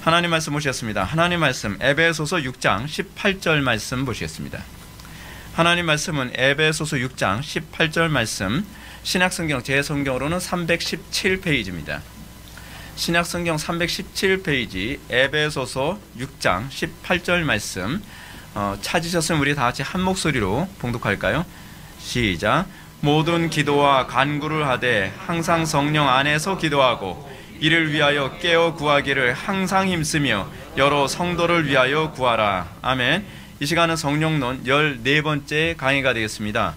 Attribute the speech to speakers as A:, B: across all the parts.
A: 하나님 말씀 보시겠습니다. 하나님 말씀 에베소서 6장 18절 말씀 보시겠습니다. 하나님 말씀은 에베소서 6장 18절 말씀, 신약성경 제 성경으로는 317페이지입니다. 신약성경 317페이지 에베소서 6장 18절 말씀 찾으셨으면 우리 다 같이 한 목소리로 봉독할까요? 시작. 모든 기도와 간구를 하되 항상 성령 안에서 기도하고 이를 위하여 깨어 구하기를 항상 힘쓰며 여러 성도를 위하여 구하라. 아멘. 이 시간은 성령론 14번째 강의가 되겠습니다.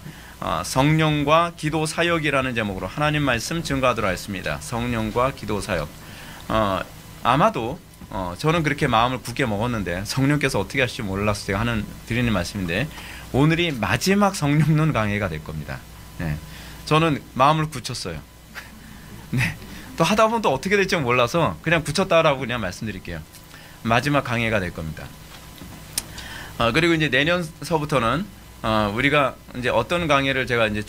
A: 성령과 기도 사역이라는 제목으로 하나님 말씀 증거하도록 하겠습니다. 성령과 기도 사역. 아마도 저는 그렇게 마음을 굳게 먹었는데 성령께서 어떻게 하실지 몰라서 제가 드리는 말씀인데, 오늘이 마지막 성령론 강의가 될 겁니다. 네. 저는 마음을 굳혔어요. 네. 또 하다 보면 또 어떻게 될지 몰라서 그냥 굳혔다라고 그냥 말씀드릴게요. 마지막 강의가 될 겁니다. 그리고 이제 내년서부터는 우리가 이제 어떤 강의를 제가 이제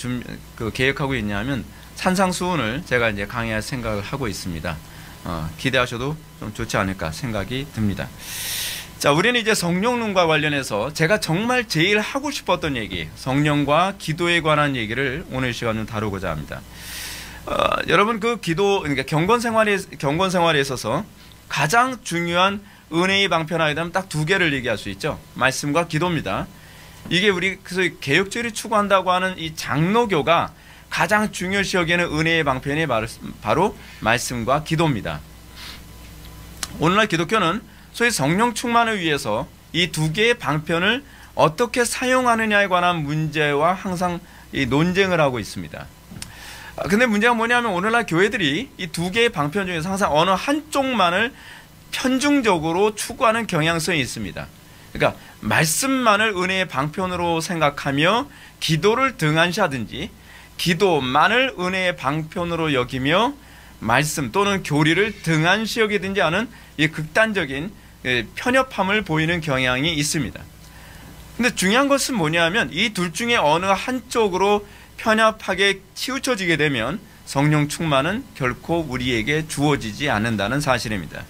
A: 계획하고 있냐면 산상수훈을 제가 이제 강의할 생각을 하고 있습니다. 기대하셔도 좀 좋지 않을까 생각이 듭니다. 자, 우리는 이제 성령론과 관련해서 제가 정말 제일 하고 싶었던 얘기, 성령과 기도에 관한 얘기를 오늘 시간은 다루고자 합니다. 여러분, 그 기도, 그러니까 경건 생활에 있어서 가장 중요한 은혜의 방편하여금 딱 두 개를 얘기할 수 있죠. 말씀과 기도입니다. 이게 우리 그래서 개혁주의를 추구한다고 하는 이 장로교가 가장 중요시 여기는 은혜의 방편이 바로 말씀과 기도입니다. 오늘날 기독교는 소위 성령 충만을 위해서 이 두 개의 방편을 어떻게 사용하느냐에 관한 문제와 항상 이 논쟁을 하고 있습니다. 근데 문제가 뭐냐면 오늘날 교회들이 이 두 개의 방편 중에서 항상 어느 한쪽만을 편중적으로 추구하는 경향성이 있습니다. 그러니까 말씀만을 은혜의 방편으로 생각하며 기도를 등한시하든지, 기도만을 은혜의 방편으로 여기며 말씀 또는 교리를 등한시 여기든지 하는 이 극단적인 편협함을 보이는 경향이 있습니다. 근데 중요한 것은 뭐냐면 이 둘 중에 어느 한쪽으로 편협하게 치우쳐지게 되면 성령 충만은 결코 우리에게 주어지지 않는다는 사실입니다.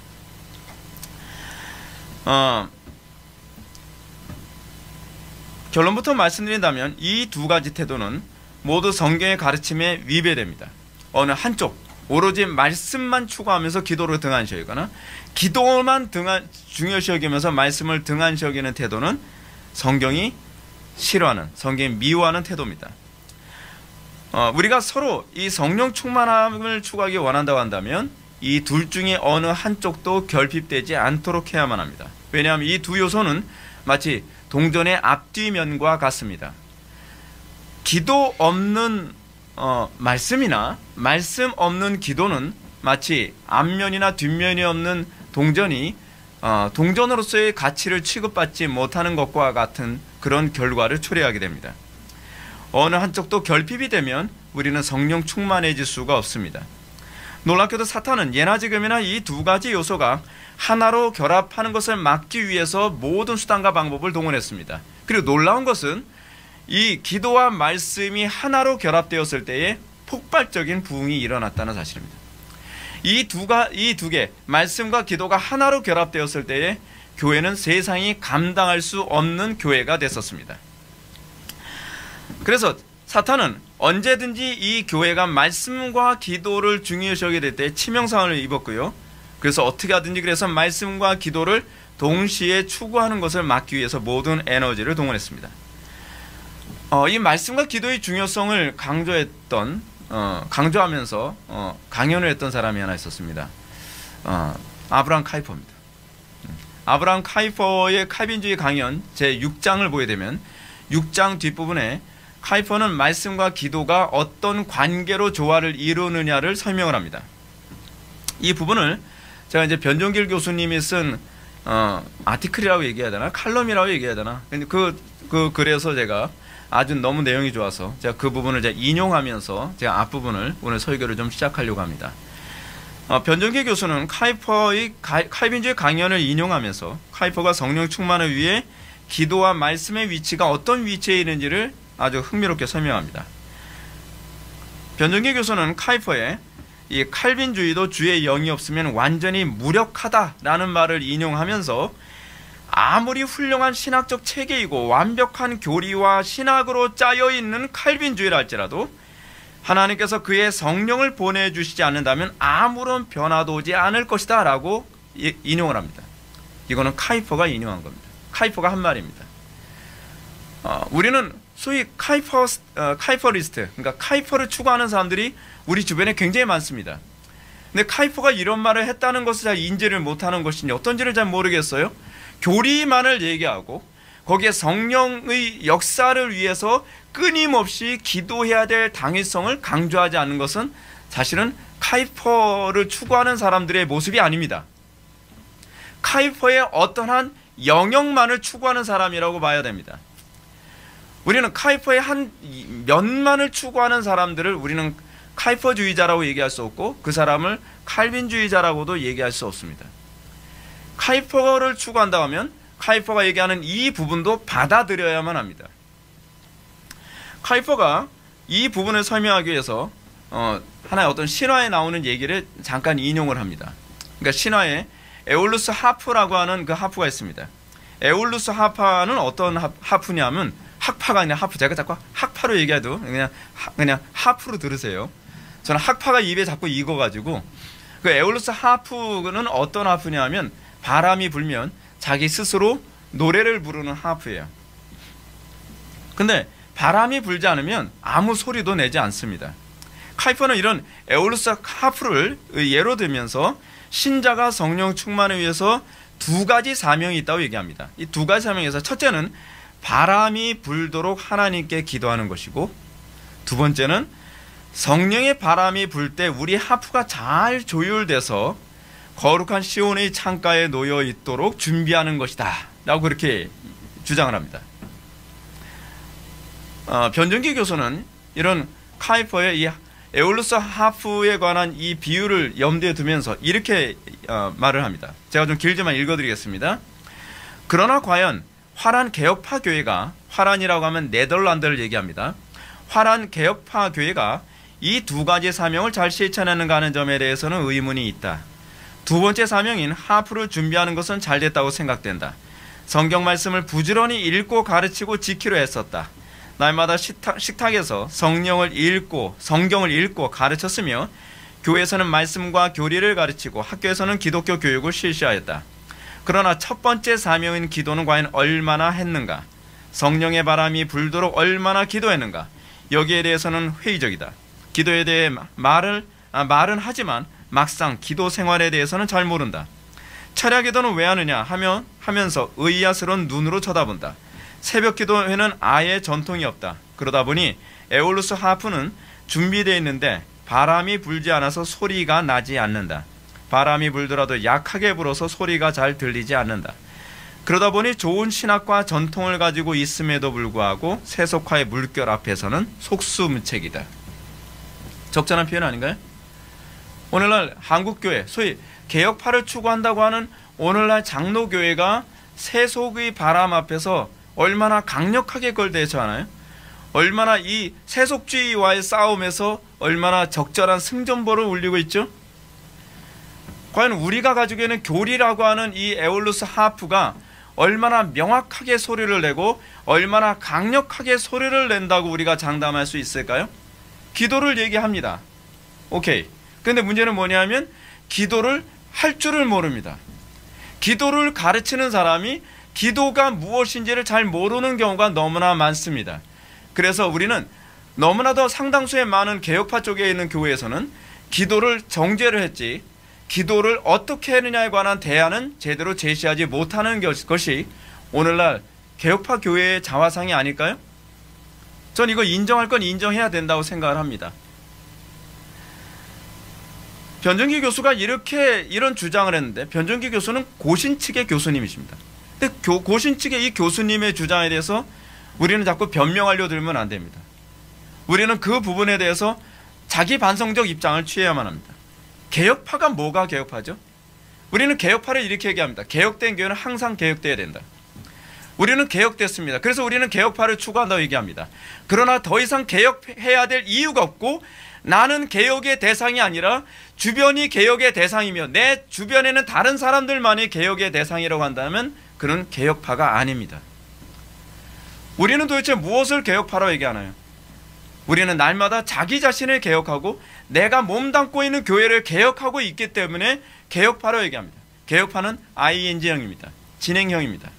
A: 결론부터 말씀드린다면 이 두 가지 태도는 모두 성경의 가르침에 위배됩니다. 어느 한쪽, 오로지 말씀만 추구하면서 기도를 등한시 여기거나 기도만 중요시 여기면서 말씀을 등한시 여기는 태도는 성경이 싫어하는, 성경이 미워하는 태도입니다. 우리가 서로 이 성령 충만함을 추구하기 원한다고 한다면 이 둘 중에 어느 한쪽도 결핍되지 않도록 해야만 합니다. 왜냐하면 이 두 요소는 마치 동전의 앞뒤면과 같습니다. 기도 없는 말씀이나 말씀 없는 기도는 마치 앞면이나 뒷면이 없는 동전이 동전으로서의 가치를 취급받지 못하는 것과 같은 그런 결과를 초래하게 됩니다. 어느 한쪽도 결핍이 되면 우리는 성령 충만해질 수가 없습니다. 놀랍게도 사탄은 예나 지금이나 이 두 가지 요소가 하나로 결합하는 것을 막기 위해서 모든 수단과 방법을 동원했습니다. 그리고 놀라운 것은 이 기도와 말씀이 하나로 결합되었을 때에 폭발적인 부흥이 일어났다는 사실입니다. 이 두 개, 말씀과 기도가 하나로 결합되었을 때에 교회는 세상이 감당할 수 없는 교회가 됐었습니다. 그래서 사탄은 언제든지 이 교회가 말씀과 기도를 중요시 여기게 될 때 치명상을 입었고요. 그래서 어떻게 하든지 그래서 말씀과 기도를 동시에 추구하는 것을 막기 위해서 모든 에너지를 동원했습니다. 이 말씀과 기도의 중요성을 강조하면서 강연을 했던 사람이 하나 있었습니다. 아브라함 카이퍼입니다. 아브라함 카이퍼의 칼빈주의 강연 제6장을 보게 되면 6장 뒷부분에 카이퍼는 말씀과 기도가 어떤 관계로 조화를 이루느냐를 설명을 합니다. 이 부분을 제가 이제 변종길 교수님이 쓴 아티클이라고 얘기해야 되나, 칼럼이라고 얘기해야 되나, 그래서 제가 아주 너무 내용이 좋아서 제가 그 부분을 제가 인용하면서 제가 앞부분을 오늘 설교를 좀 시작하려고 합니다. 변종길 교수는 카이퍼의 칼빈주의 강연을 인용하면서 카이퍼가 성령 충만을 위해 기도와 말씀의 위치가 어떤 위치에 있는지를 아주 흥미롭게 설명합니다. 변종길 교수는 카이퍼의 이 칼빈주의도 주의 영이 없으면 완전히 무력하다라는 말을 인용하면서 아무리 훌륭한 신학적 체계이고 완벽한 교리와 신학으로 짜여 있는 칼빈주의라 할지라도 하나님께서 그의 성령을 보내주시지 않는다면 아무런 변화도 오지 않을 것이다 라고 인용을 합니다. 이거는 카이퍼가 인용한 겁니다. 카이퍼가 한 말입니다. 우리는 소위 카이퍼리스트, 그러니까 카이퍼를 추구하는 사람들이 우리 주변에 굉장히 많습니다. 근데 카이퍼가 이런 말을 했다는 것을 잘 인지를 못하는 것인지 어떤지를 잘 모르겠어요. 교리만을 얘기하고 거기에 성령의 역사를 위해서 끊임없이 기도해야 될 당위성을 강조하지 않는 것은 사실은 카이퍼를 추구하는 사람들의 모습이 아닙니다. 카이퍼의 어떠한 영역만을 추구하는 사람이라고 봐야 됩니다. 우리는 카이퍼의 한 면만을 추구하는 사람들을 우리는 카이퍼주의자라고 얘기할 수 없고 그 사람을 칼빈주의자라고도 얘기할 수 없습니다. 카이퍼를 추구한다고 하면 카이퍼가 얘기하는 이 부분도 받아들여야만 합니다. 카이퍼가 이 부분을 설명하기 위해서 하나의 어떤 신화에 나오는 얘기를 잠깐 인용을 합니다. 그러니까 신화에 에올루스 하프라고 하는 그 하프가 있습니다. 에올루스 하파는 어떤 하프냐면 학파가 아니라 하프. 제가 자꾸 학파로 얘기해도 그냥 하프로 들으세요. 저는 학파가 입에 자꾸 익어가지고 그 에올루스 하프는 어떤 하프냐면 바람이 불면 자기 스스로 노래를 부르는 하프예요. 근데 바람이 불지 않으면 아무 소리도 내지 않습니다. 카이퍼는 이런 에올루스 하프를 예로 들면서 신자가 성령 충만을 위해서 두 가지 사명이 있다고 얘기합니다. 이 두 가지 사명에서 첫째는 바람이 불도록 하나님께 기도하는 것이고 두 번째는 성령의 바람이 불 때 우리 하프가 잘 조율돼서 거룩한 시온의 창가에 놓여 있도록 준비하는 것이다 라고 그렇게 주장을 합니다. 변정기 교수는 이런 카이퍼의 이 에올루스 하프에 관한 이 비유를 염두에 두면서 이렇게 말을 합니다. 제가 좀 길지만 읽어드리겠습니다. 그러나 과연 화란 개혁파 교회가, 화란이라고 하면 네덜란드를 얘기합니다. 화란 개혁파 교회가 이 두 가지 사명을 잘 실천하는가 하는 점에 대해서는 의문이 있다. 두 번째 사명인 하프를 준비하는 것은 잘 됐다고 생각된다. 성경 말씀을 부지런히 읽고 가르치고 지키려 했었다. 날마다 식탁에서 성경을 읽고 가르쳤으며 교회에서는 말씀과 교리를 가르치고 학교에서는 기독교 교육을 실시하였다. 그러나 첫 번째 사명인 기도는 과연 얼마나 했는가? 성령의 바람이 불도록 얼마나 기도했는가? 여기에 대해서는 회의적이다. 기도에 대해 말은 하지만 막상 기도 생활에 대해서는 잘 모른다. 철야 기도는 왜 하느냐 하면서 의아스러운 눈으로 쳐다본다. 새벽 기도회는 아예 전통이 없다. 그러다 보니 에올루스 하프는 준비되어 있는데 바람이 불지 않아서 소리가 나지 않는다. 바람이 불더라도 약하게 불어서 소리가 잘 들리지 않는다. 그러다 보니 좋은 신학과 전통을 가지고 있음에도 불구하고 세속화의 물결 앞에서는 속수무책이다. 적절한 표현 아닌가요? 오늘날 한국교회, 소위 개혁파를 추구한다고 하는 오늘날 장로교회가 세속의 바람 앞에서 얼마나 강력하게 걸대죠 않아요? 얼마나 이 세속주의와의 싸움에서 얼마나 적절한 승전보를 울리고 있죠? 과연 우리가 가지고 있는 교리라고 하는 이 에올루스 하프가 얼마나 명확하게 소리를 내고 얼마나 강력하게 소리를 낸다고 우리가 장담할 수 있을까요? 기도를 얘기합니다. 오케이. 근데 문제는 뭐냐면 기도를 할 줄을 모릅니다. 기도를 가르치는 사람이 기도가 무엇인지를 잘 모르는 경우가 너무나 많습니다. 그래서 우리는 너무나도 상당수의 많은 개혁파 쪽에 있는 교회에서는 기도를 정죄를 했지 기도를 어떻게 했느냐에 관한 대안은 제대로 제시하지 못하는 것이 오늘날 개혁파 교회의 자화상이 아닐까요? 전 이거 인정할 건 인정해야 된다고 생각을 합니다. 변정기 교수가 이런 주장을 했는데 변정기 교수는 고신 측의 교수님이십니다. 근데 고신 측의 이 교수님의 주장에 대해서 우리는 자꾸 변명하려 들면 안 됩니다. 우리는 그 부분에 대해서 자기 반성적 입장을 취해야만 합니다. 개혁파가 뭐가 개혁파죠? 우리는 개혁파를 이렇게 얘기합니다. 개혁된 교회는 항상 개혁돼야 된다. 우리는 개혁됐습니다. 그래서 우리는 개혁파를 추구한다고 얘기합니다. 그러나 더 이상 개혁해야 될 이유가 없고 나는 개혁의 대상이 아니라 주변이 개혁의 대상이며 내 주변에는 다른 사람들만이 개혁의 대상이라고 한다면 그는 개혁파가 아닙니다. 우리는 도대체 무엇을 개혁파라고 얘기하나요? 우리는 날마다 자기 자신을 개혁하고 내가 몸담고 있는 교회를 개혁하고 있기 때문에 개혁파라고 얘기합니다. 개혁파는 ing형입니다. 진행형입니다.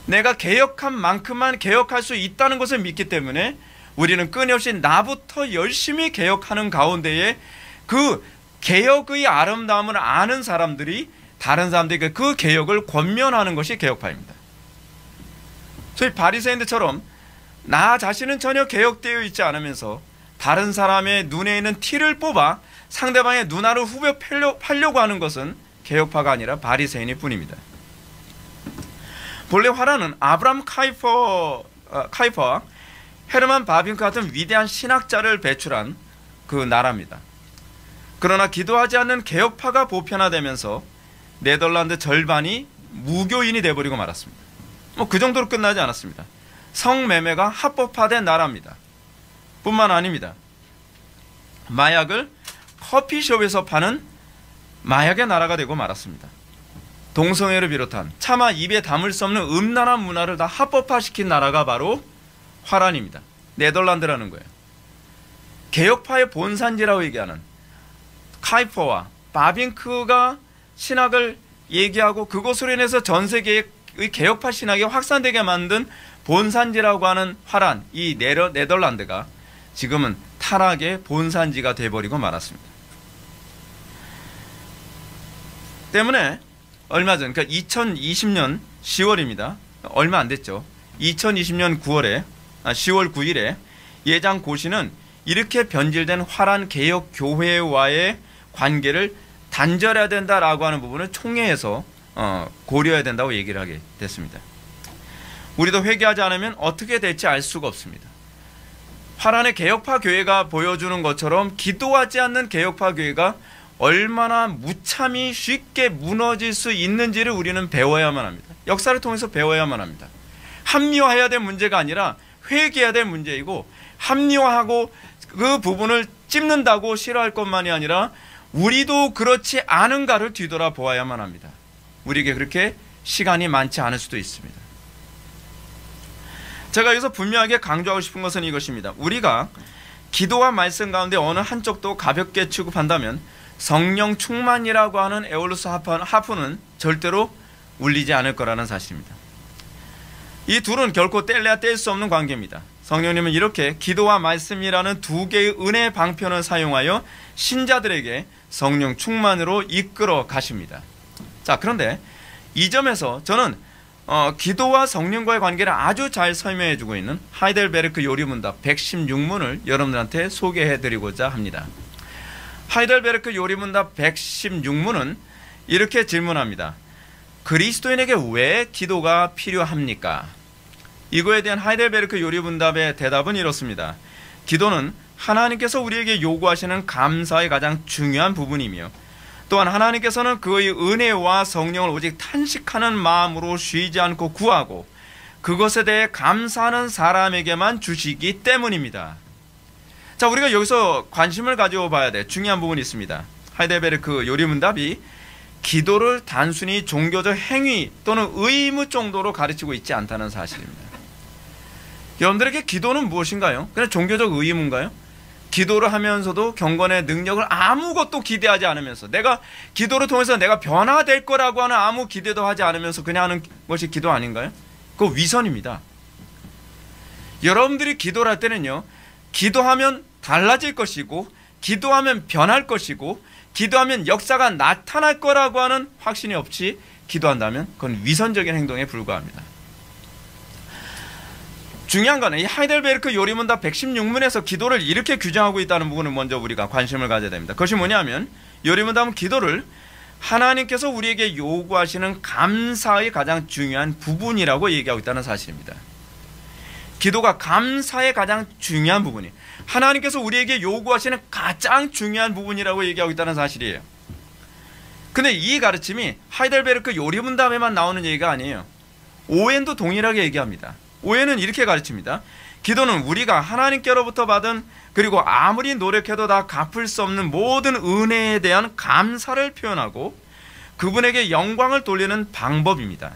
A: 내가 개혁한 만큼만 개혁할 수 있다는 것을 믿기 때문에 우리는 끊임없이 나부터 열심히 개혁하는 가운데에 그 개혁의 아름다움을 아는 사람들이 다른 사람들에게 그 개혁을 권면하는 것이 개혁파입니다. 소위 바리새인들처럼 나 자신은 전혀 개혁되어 있지 않으면서 다른 사람의 눈에 있는 티를 뽑아 상대방의 눈알을 후벼 팔려고 하는 것은 개혁파가 아니라 바리새인일 뿐입니다. 본래 화란은 아브라함 카이퍼와 헤르만 바빙크 같은 위대한 신학자를 배출한 그 나라입니다. 그러나 기도하지 않는 개혁파가 보편화되면서 네덜란드 절반이 무교인이 되어버리고 말았습니다. 그 정도로 끝나지 않았습니다. 성매매가 합법화된 나라입니다. 뿐만 아닙니다. 마약을 커피숍에서 파는 마약의 나라가 되고 말았습니다. 동성애를 비롯한 차마 입에 담을 수 없는 음란한 문화를 다 합법화시킨 나라가 바로 화란입니다. 네덜란드라는 거예요. 개혁파의 본산지라고 얘기하는 카이퍼와 바빙크가 신학을 얘기하고 그것으로 인해서 전 세계의 개혁파 신학이 확산되게 만든 본산지라고 하는 화란, 이 네덜란드가 지금은 타락의 본산지가 되어버리고 말았습니다. 때문에 얼마 전, 그러니까 2020년 10월입니다. 얼마 안 됐죠. 2020년 10월 9일에 예장 고시는 이렇게 변질된 화란 개혁 교회와의 관계를 단절해야 된다라고 하는 부분을 총회에서 고려해야 된다고 얘기를 하게 됐습니다. 우리도 회개하지 않으면 어떻게 될지 알 수가 없습니다. 화란의 개혁파 교회가 보여주는 것처럼 기도하지 않는 개혁파 교회가 얼마나 무참히 쉽게 무너질 수 있는지를 우리는 배워야만 합니다. 역사를 통해서 배워야만 합니다. 합리화해야 될 문제가 아니라 회개해야 될 문제이고, 합리화하고 그 부분을 찝는다고 싫어할 것만이 아니라 우리도 그렇지 않은가를 뒤돌아 보아야만 합니다. 우리에게 그렇게 시간이 많지 않을 수도 있습니다. 제가 여기서 분명하게 강조하고 싶은 것은 이것입니다. 우리가 기도와 말씀 가운데 어느 한쪽도 가볍게 취급한다면 성령 충만이라고 하는 에올루스 하프는 절대로 울리지 않을 거라는 사실입니다. 이 둘은 결코 뗄래야 뗄 수 없는 관계입니다. 성령님은 이렇게 기도와 말씀이라는 두 개의 은혜의 방편을 사용하여 신자들에게 성령 충만으로 이끌어 가십니다. 자, 그런데 이 점에서 저는 기도와 성령과의 관계를 아주 잘 설명해 주고 있는 하이델베르크 요리문답 116문을 여러분들한테 소개해 드리고자 합니다. 하이델베르크 요리문답 116문은 이렇게 질문합니다. 그리스도인에게 왜 기도가 필요합니까? 이거에 대한 하이델베르크 요리문답의 대답은 이렇습니다. 기도는 하나님께서 우리에게 요구하시는 감사의 가장 중요한 부분이며, 또한 하나님께서는 그의 은혜와 성령을 오직 탄식하는 마음으로 쉬지 않고 구하고 그것에 대해 감사하는 사람에게만 주시기 때문입니다. 자, 우리가 여기서 관심을 가져봐야 될 중요한 부분이 있습니다. 하이델베르크 요리문답이 기도를 단순히 종교적 행위 또는 의무 정도로 가르치고 있지 않다는 사실입니다. 여러분들에게 기도는 무엇인가요? 그냥 종교적 의무인가요? 기도를 하면서도 경건의 능력을 아무것도 기대하지 않으면서, 내가 기도를 통해서 내가 변화될 거라고 하는 아무 기대도 하지 않으면서 그냥 하는 것이 기도 아닌가요? 그거 위선입니다. 여러분들이 기도를 할 때는요, 기도하면 달라질 것이고, 기도하면 변할 것이고, 기도하면 역사가 나타날 거라고 하는 확신이 없이 기도한다면 그건 위선적인 행동에 불과합니다. 중요한 거는 이 하이델베르크 요리문답 116문에서 기도를 이렇게 규정하고 있다는 부분을 먼저 우리가 관심을 가져야 됩니다. 그것이 뭐냐면, 요리문답은 기도를 하나님께서 우리에게 요구하시는 감사의 가장 중요한 부분이라고 얘기하고 있다는 사실입니다. 기도가 감사의 가장 중요한 부분이, 하나님께서 우리에게 요구하시는 가장 중요한 부분이라고 얘기하고 있다는 사실이에요. 근데 이 가르침이 하이델베르크 요리문답에만 나오는 얘기가 아니에요. 오웬도 동일하게 얘기합니다. 오해는 이렇게 가르칩니다. 기도는 우리가 하나님께로부터 받은 그리고 아무리 노력해도 다 갚을 수 없는 모든 은혜에 대한 감사를 표현하고 그분에게 영광을 돌리는 방법입니다.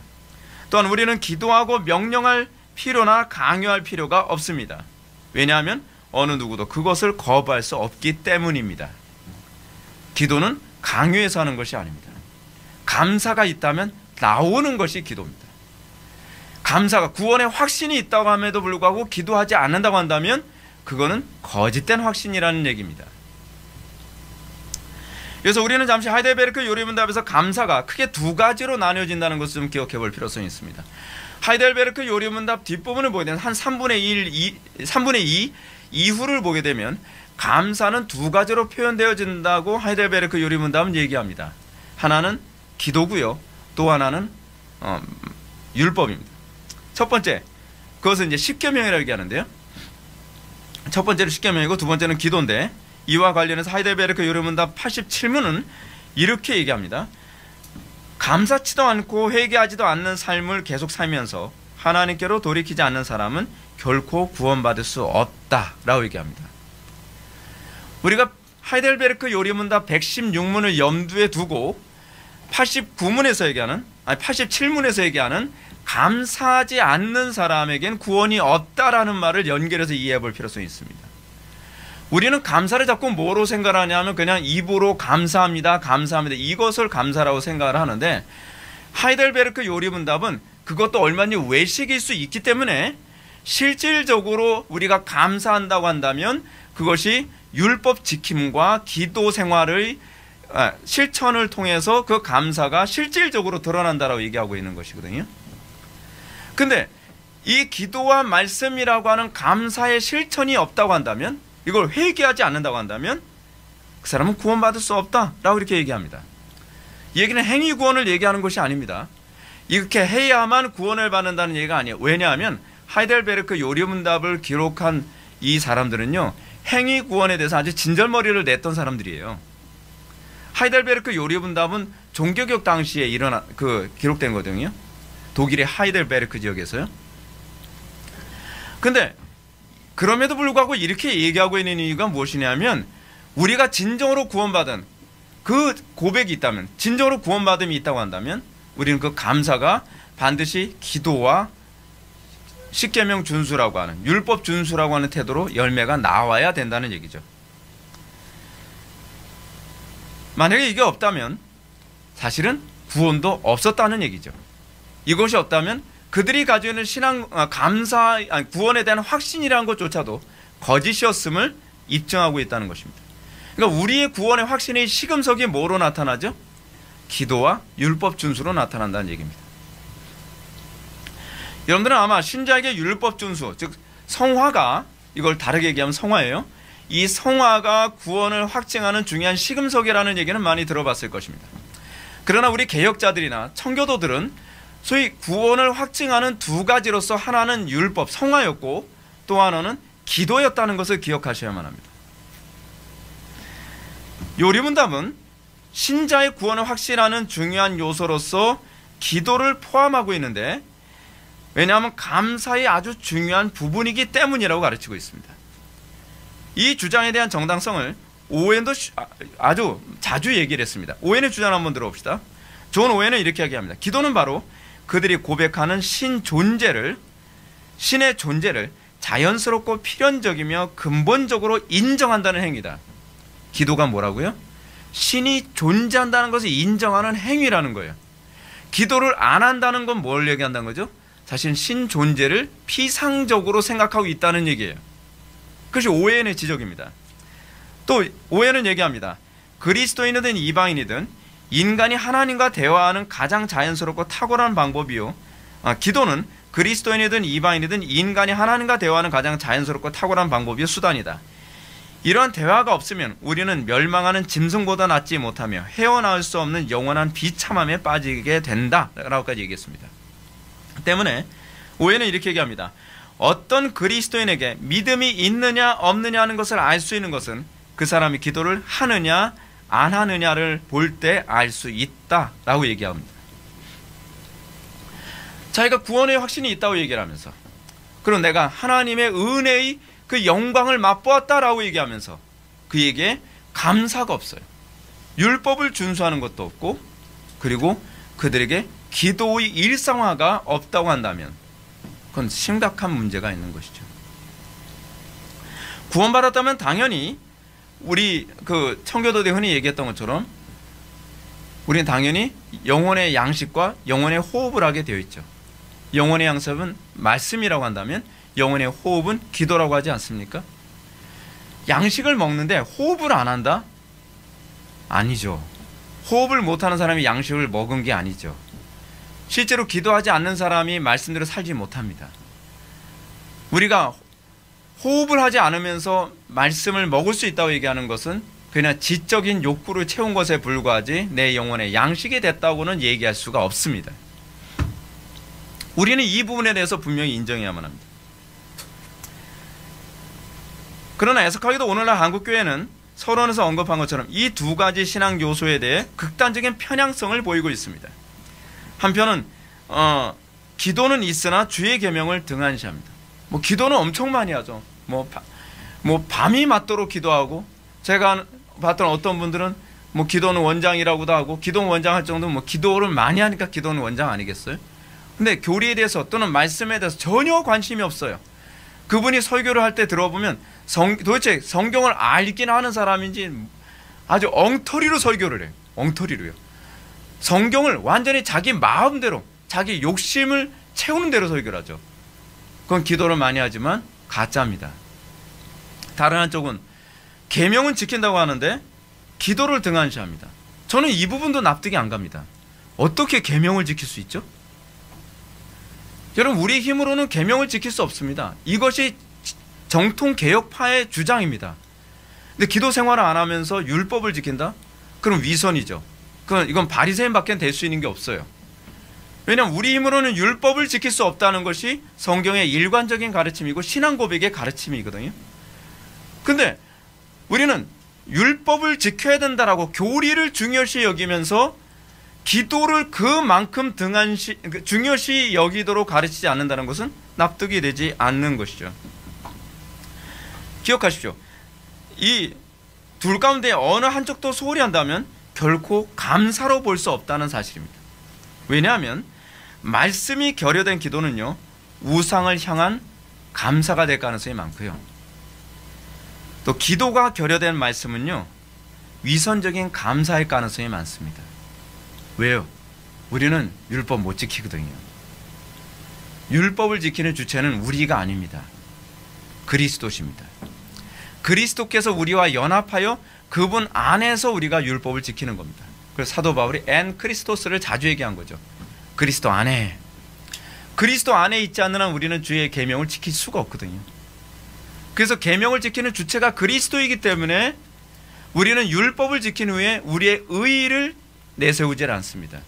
A: 또한 우리는 기도하고 명령할 필요나 강요할 필요가 없습니다. 왜냐하면 어느 누구도 그것을 거부할 수 없기 때문입니다. 기도는 강요해서 하는 것이 아닙니다. 감사가 있다면 나오는 것이 기도입니다. 감사가 구원의 확신이 있다고 함에도 불구하고 기도하지 않는다고 한다면 그거는 거짓된 확신이라는 얘기입니다. 그래서 우리는 잠시 하이델베르크 요리문답에서 감사가 크게 두 가지로 나뉘어진다는 것을 좀 기억해 볼 필요성이 있습니다. 하이델베르크 요리문답 뒷부분을 보게 되면 한 3분의 2 이후를 보게 되면 감사는 두 가지로 표현되어진다고 하이델베르크 요리문답은 얘기합니다. 하나는 기도고요. 또 하나는 율법입니다. 첫 번째, 그것은 이제 십계명이라고 얘기하는데요. 첫 번째는 십계명이고 두 번째는 기도인데 이와 관련해서 하이델베르크 요리문답 87문은 이렇게 얘기합니다. 감사치도 않고 회개하지도 않는 삶을 계속 살면서 하나님께로 돌이키지 않는 사람은 결코 구원받을 수 없다라고 얘기합니다. 우리가 하이델베르크 요리문답 116문을 염두에 두고 87문에서 얘기하는 감사하지 않는 사람에겐 구원이 없다라는 말을 연결해서 이해해 볼 필요성이 있습니다. 우리는 감사를 자꾸 뭐로 생각하냐면 그냥 입으로 감사합니다, 감사합니다. 이것을 감사라고 생각을 하는데 하이델베르크 요리문답은 그것도 얼마든지 외식일 수 있기 때문에 실질적으로 우리가 감사한다고 한다면 그것이 율법 지킴과 기도 생활의 실천을 통해서 그 감사가 실질적으로 드러난다라고 얘기하고 있는 것이거든요. 근데 이 기도와 말씀이라고 하는 감사의 실천이 없다고 한다면, 이걸 회개하지 않는다고 한다면 그 사람은 구원받을 수 없다라고 이렇게 얘기합니다. 이 얘기는 행위 구원을 얘기하는 것이 아닙니다. 이렇게 해야만 구원을 받는다는 얘기가 아니에요. 왜냐하면 하이델베르크 요리문답을 기록한 이 사람들은요, 행위 구원에 대해서 아주 진절머리를 냈던 사람들이에요. 하이델베르크 요리문답은 종교개혁 당시에 기록된 거거든요. 독일의 하이델베르크 지역에서요. 근데 그럼에도 불구하고 이렇게 얘기하고 있는 이유가 무엇이냐면 우리가 진정으로 구원받은 그 고백이 있다면, 진정으로 구원받음이 있다고 한다면 우리는 그 감사가 반드시 기도와 십계명 준수라고 하는, 율법 준수라고 하는 태도로 열매가 나와야 된다는 얘기죠. 만약에 이게 없다면 사실은 구원도 없었다는 얘기죠. 이것이 없다면 그들이 가지고 있는 구원에 대한 확신이라는 것조차도 거짓이었음을 입증하고 있다는 것입니다. 그러니까 우리의 구원의 확신의 시금석이 뭐로 나타나죠? 기도와 율법 준수로 나타난다는 얘기입니다. 여러분들은 아마 신자에게 율법 준수, 즉 성화가, 이걸 다르게 얘기하면 성화예요. 이 성화가 구원을 확증하는 중요한 시금석이라는 얘기는 많이 들어봤을 것입니다. 그러나 우리 개혁자들이나 청교도들은 소위 구원을 확증하는 두 가지로서 하나는 율법, 성화였고 또 하나는 기도였다는 것을 기억하셔야만 합니다. 요리문답은 신자의 구원을 확신하는 중요한 요소로서 기도를 포함하고 있는데, 왜냐하면 감사의 아주 중요한 부분이기 때문이라고 가르치고 있습니다. 이 주장에 대한 정당성을 오웬도 아주 자주 얘기를 했습니다. 오웬의 주장 한번 들어봅시다. 존 오웬은 이렇게 이야기합니다. 기도는 바로 그들이 고백하는 신의 존재를 자연스럽고 필연적이며 근본적으로 인정한다는 행위다. 기도가 뭐라고요? 신이 존재한다는 것을 인정하는 행위라는 거예요. 기도를 안 한다는 건 뭘 얘기한다는 거죠? 사실 신 존재를 피상적으로 생각하고 있다는 얘기예요. 그것이 오웬의 지적입니다. 또 오웬은 얘기합니다. 그리스도인이든 이방인이든 인간이 하나님과 대화하는 가장 자연스럽고 탁월한 방법이요. 기도는 그리스도인이든 이방인이든 인간이 하나님과 대화하는 가장 자연스럽고 탁월한 방법이요, 수단이다. 이러한 대화가 없으면 우리는 멸망하는 짐승보다 낫지 못하며 헤어나올 수 없는 영원한 비참함에 빠지게 된다라고까지 얘기했습니다. 때문에 오해는 이렇게 얘기합니다. 어떤 그리스도인에게 믿음이 있느냐 없느냐 하는 것을 알 수 있는 것은 그 사람이 기도를 하느냐 안 하느냐를 볼 때 알 수 있다라고 얘기합니다. 자기가 구원의 확신이 있다고 얘기를 하면서 그리고 내가 하나님의 은혜의 그 영광을 맛보았다라고 얘기하면서 그에게 감사가 없어요. 율법을 준수하는 것도 없고, 그리고 그들에게 기도의 일상화가 없다고 한다면 그건 심각한 문제가 있는 것이죠. 구원받았다면 당연히 우리 그 청교도대 흔히 얘기했던 것처럼 우리는 당연히 영혼의 양식과 영혼의 호흡을 하게 되어 있죠. 영혼의 양식은 말씀이라고 한다면 영혼의 호흡은 기도라고 하지 않습니까? 양식을 먹는데 호흡을 안 한다? 아니죠. 호흡을 못하는 사람이 양식을 먹은 게 아니죠. 실제로 기도하지 않는 사람이 말씀대로 살지 못합니다. 우리가 호흡을 하지 않으면서 말씀을 먹을 수 있다고 얘기하는 것은 그냥 지적인 욕구를 채운 것에 불과하지 내 영혼의 양식이 됐다고는 얘기할 수가 없습니다. 우리는 이 부분에 대해서 분명히 인정해야만 합니다. 그러나 애석하게도 오늘날 한국교회는 서론에서 언급한 것처럼 이 두 가지 신앙 요소에 대해 극단적인 편향성을 보이고 있습니다. 한편은 기도는 있으나 주의 계명을 등한시합니다. 기도는 엄청 많이 하죠. 밤이 맞도록 기도하고, 제가 봤던 어떤 분들은 기도는 원장이라고도 하고, 기도는 원장 할 정도면 기도를 많이 하니까 기도는 원장 아니겠어요? 근데 교리에 대해서 또는 말씀에 대해서 전혀 관심이 없어요. 그분이 설교를 할 때 들어보면 도대체 성경을 알긴 하는 사람인지 아주 엉터리로 설교를 해요. 엉터리로요. 성경을 완전히 자기 마음대로, 자기 욕심을 채우는 대로 설교를 하죠. 그건 기도를 많이 하지만 가짜입니다. 다른 한쪽은 계명은 지킨다고 하는데 기도를 등한시합니다. 저는 이 부분도 납득이 안 갑니다. 어떻게 계명을 지킬 수 있죠? 여러분, 우리 힘으로는 계명을 지킬 수 없습니다. 이것이 정통 개혁파의 주장입니다. 근데 기도 생활을 안 하면서 율법을 지킨다? 그럼 위선이죠. 이건 바리새인밖에 될 수 있는 게 없어요. 왜냐하면 우리 힘으로는 율법을 지킬 수 없다는 것이 성경의 일관적인 가르침이고 신앙 고백의 가르침이거든요. 근데 우리는 율법을 지켜야 된다라고 교리를 중요시 여기면서 기도를 그만큼 중요시 여기도록 가르치지 않는다는 것은 납득이 되지 않는 것이죠. 기억하십시오. 이 둘 가운데 어느 한쪽도 소홀히 한다면 결코 감사로 볼 수 없다는 사실입니다. 왜냐하면 말씀이 결여된 기도는요, 우상을 향한 감사가 될 가능성이 많고요. 또 기도가 결여된 말씀은요, 위선적인 감사일 가능성이 많습니다. 왜요? 우리는 율법 못 지키거든요. 율법을 지키는 주체는 우리가 아닙니다. 그리스도십니다. 그리스도께서 우리와 연합하여 그분 안에서 우리가 율법을 지키는 겁니다. 그래서 사도 바울이 엔 크리스토스를 자주 얘기한 거죠. 그리스도 안에. 그리스도 안에 있지 않는 한 우리는 주의 계명을 지킬 수가 없거든요. 그래서 계명을 지키는 주체가 그리스도이기 때문에 우리는 율법을 지킨 후에 우리의 의의를 내세우지 않습니다.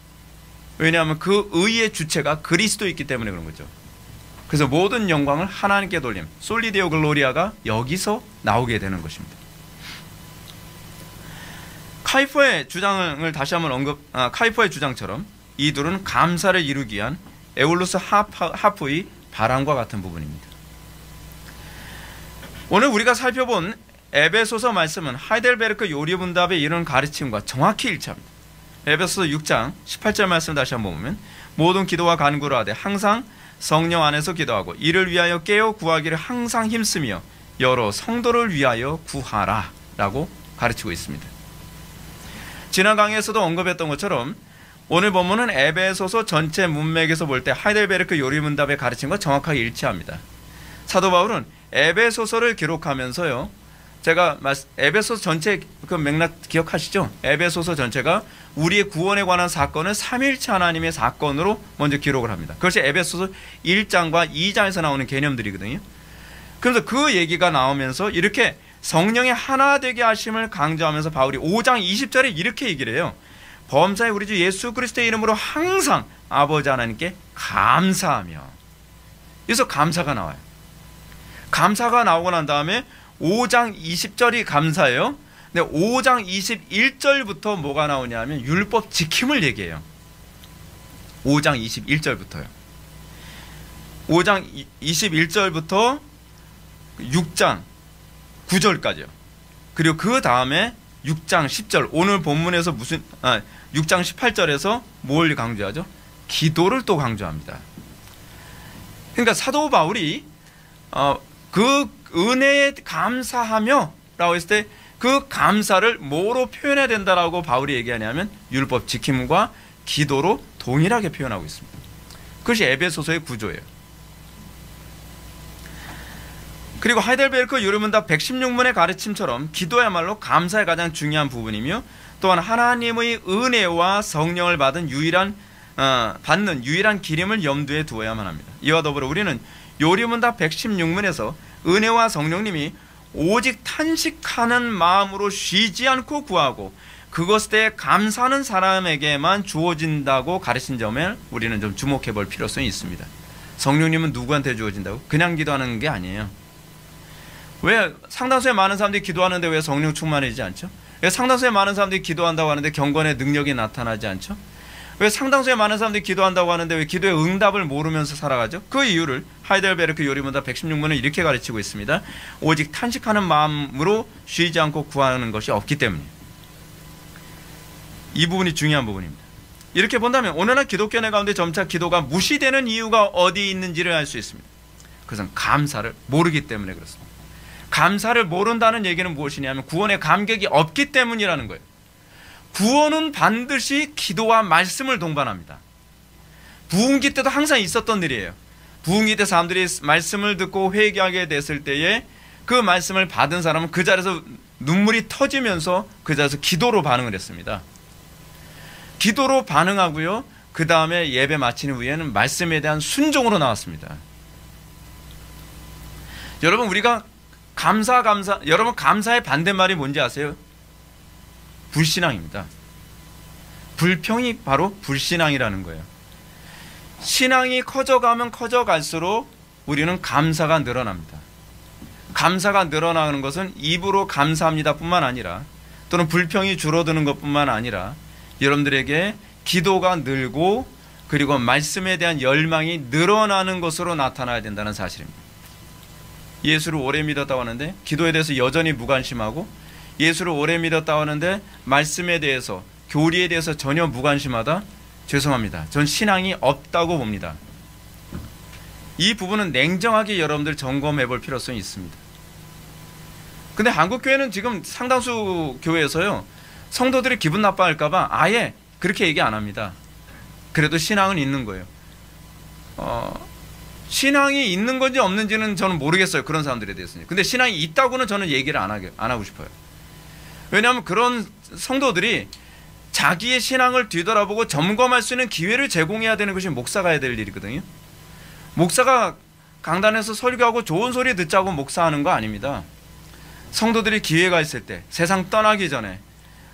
A: 왜냐하면 그 의의 주체가 그리스도이기 때문에 그런 거죠. 그래서 모든 영광을 하나님께 돌림, 솔리데오 글로리아가 여기서 나오게 되는 것입니다. 카이퍼의 주장을 다시 한번 카이퍼의 주장처럼 이 둘은 감사를 이루기 위한 에울루스 하프의 바람과 같은 부분입니다. 오늘 우리가 살펴본 에베소서 말씀은 하이델베르크 요리분답에 이르는 가르침과 정확히 일치합니다. 에베소서 6장 18절 말씀 다시 한번 보면 모든 기도와 간구를 하되 항상 성령 안에서 기도하고 이를 위하여 깨어 구하기를 항상 힘쓰며 여러 성도를 위하여 구하라 라고 가르치고 있습니다. 지난 강의에서도 언급했던 것처럼 오늘 본문은 에베소서 전체 문맥에서 볼 때 하이델베르크 요리문답의 가르침과 정확하게 일치합니다. 사도 바울은 에베소서를 기록하면서요, 제가 에베소서 전체 그 맥락 기억하시죠? 에베소서 전체가 우리의 구원에 관한 사건을 삼위일체 하나님의 사건으로 먼저 기록을 합니다. 그것이 에베소서 1장과 2장에서 나오는 개념들이거든요. 그래서 그 얘기가 나오면서 이렇게 성령의 하나 되게 하심을 강조하면서 바울이 5장 20절에 이렇게 얘기를 해요. 범사에 우리 주 예수 그리스도의 이름으로 항상 아버지 하나님께 감사하며. 여기서 감사가 나와요. 감사가 나오고 난 다음에 5장 20절이 감사예요. 근데 5장 21절부터 뭐가 나오냐면 율법 지킴을 얘기해요. 5장 21절부터요. 5장 21절부터 6장 9절까지요. 그리고 그 다음에 6장 10절, 오늘 본문에서 6장 18절에서 뭘 강조하죠? 기도를 또 강조합니다. 그러니까 사도 바울이 그 은혜에 감사하며 라고 했을 때 그 감사를 뭐로 표현해야 된다라고 바울이 얘기하냐면 율법 지킴과 기도로 동일하게 표현하고 있습니다. 그것이 에베소서의 구조예요. 그리고 하이델베르크 유르문답 116문의 가르침처럼 기도야말로 감사의 가장 중요한 부분이며, 또한 하나님의 은혜와 성령을 받는 유일한 기림을 염두에 두어야만 합니다. 이와 더불어 우리는 요리문답 116문에서 은혜와 성령님이 오직 탄식하는 마음으로 쉬지 않고 구하고 그것에 대해 감사하는 사람에게만 주어진다고 가르친 점에 우리는 좀 주목해 볼 필요성이 있습니다. 성령님은 누구한테 주어진다고? 그냥 기도하는 게 아니에요. 왜 상당수의 많은 사람들이 기도하는데 왜 성령 충만해지지 않죠? 왜 상당수의 많은 사람들이 기도한다고 하는데 경건의 능력이 나타나지 않죠? 왜 상당수의 많은 사람들이 기도한다고 하는데 왜 기도의 응답을 모르면서 살아가죠? 그 이유를 하이델베르크 요리문답 116문은 이렇게 가르치고 있습니다. 오직 탄식하는 마음으로 쉬지 않고 구하는 것이 없기 때문이에요. 이 부분이 중요한 부분입니다. 이렇게 본다면 오늘날 기독교인 가운데 점차 기도가 무시되는 이유가 어디 있는지를 알 수 있습니다. 그것은 감사를 모르기 때문에 그렇습니다. 감사를 모른다는 얘기는 무엇이냐면 구원의 감격이 없기 때문이라는 거예요. 구원은 반드시 기도와 말씀을 동반합니다. 부흥기 때도 항상 있었던 일이에요. 부흥기 때 사람들이 말씀을 듣고 회개하게 됐을 때에 그 말씀을 받은 사람은 그 자리에서 눈물이 터지면서 그 자리에서 기도로 반응을 했습니다. 기도로 반응하고요, 그 다음에 예배 마치는 후에는 말씀에 대한 순종으로 나왔습니다. 여러분, 우리가 여러분 감사의 반대말이 뭔지 아세요? 불신앙입니다. 불평이 바로 불신앙이라는 거예요. 신앙이 커져가면 커져갈수록 우리는 감사가 늘어납니다. 감사가 늘어나는 것은 입으로 감사합니다 뿐만 아니라, 또는 불평이 줄어드는 것뿐만 아니라 여러분들에게 기도가 늘고 그리고 말씀에 대한 열망이 늘어나는 것으로 나타나야 된다는 사실입니다. 예수를 오래 믿었다고 하는데 기도에 대해서 여전히 무관심하고, 예수를 오래 믿었다고 하는데 말씀에 대해서, 교리에 대해서 전혀 무관심하다? 죄송합니다. 전 신앙이 없다고 봅니다. 이 부분은 냉정하게 여러분들 점검해 볼 필요성이 있습니다. 근데 한국교회는 지금 상당수 교회에서요, 성도들이 기분 나빠할까 봐 아예 그렇게 얘기 안 합니다. 그래도 신앙은 있는 거예요. 신앙이 있는 건지 없는지는 저는 모르겠어요. 그런 사람들에 대해서는. 근데 신앙이 있다고는 저는 얘기를 안 하고 싶어요. 왜냐하면 그런 성도들이 자기의 신앙을 뒤돌아보고 점검할 수 있는 기회를 제공해야 되는 것이 목사가 해야 될 일이거든요. 목사가 강단에서 설교하고 좋은 소리 듣자고 목사하는 거 아닙니다. 성도들이 기회가 있을 때, 세상 떠나기 전에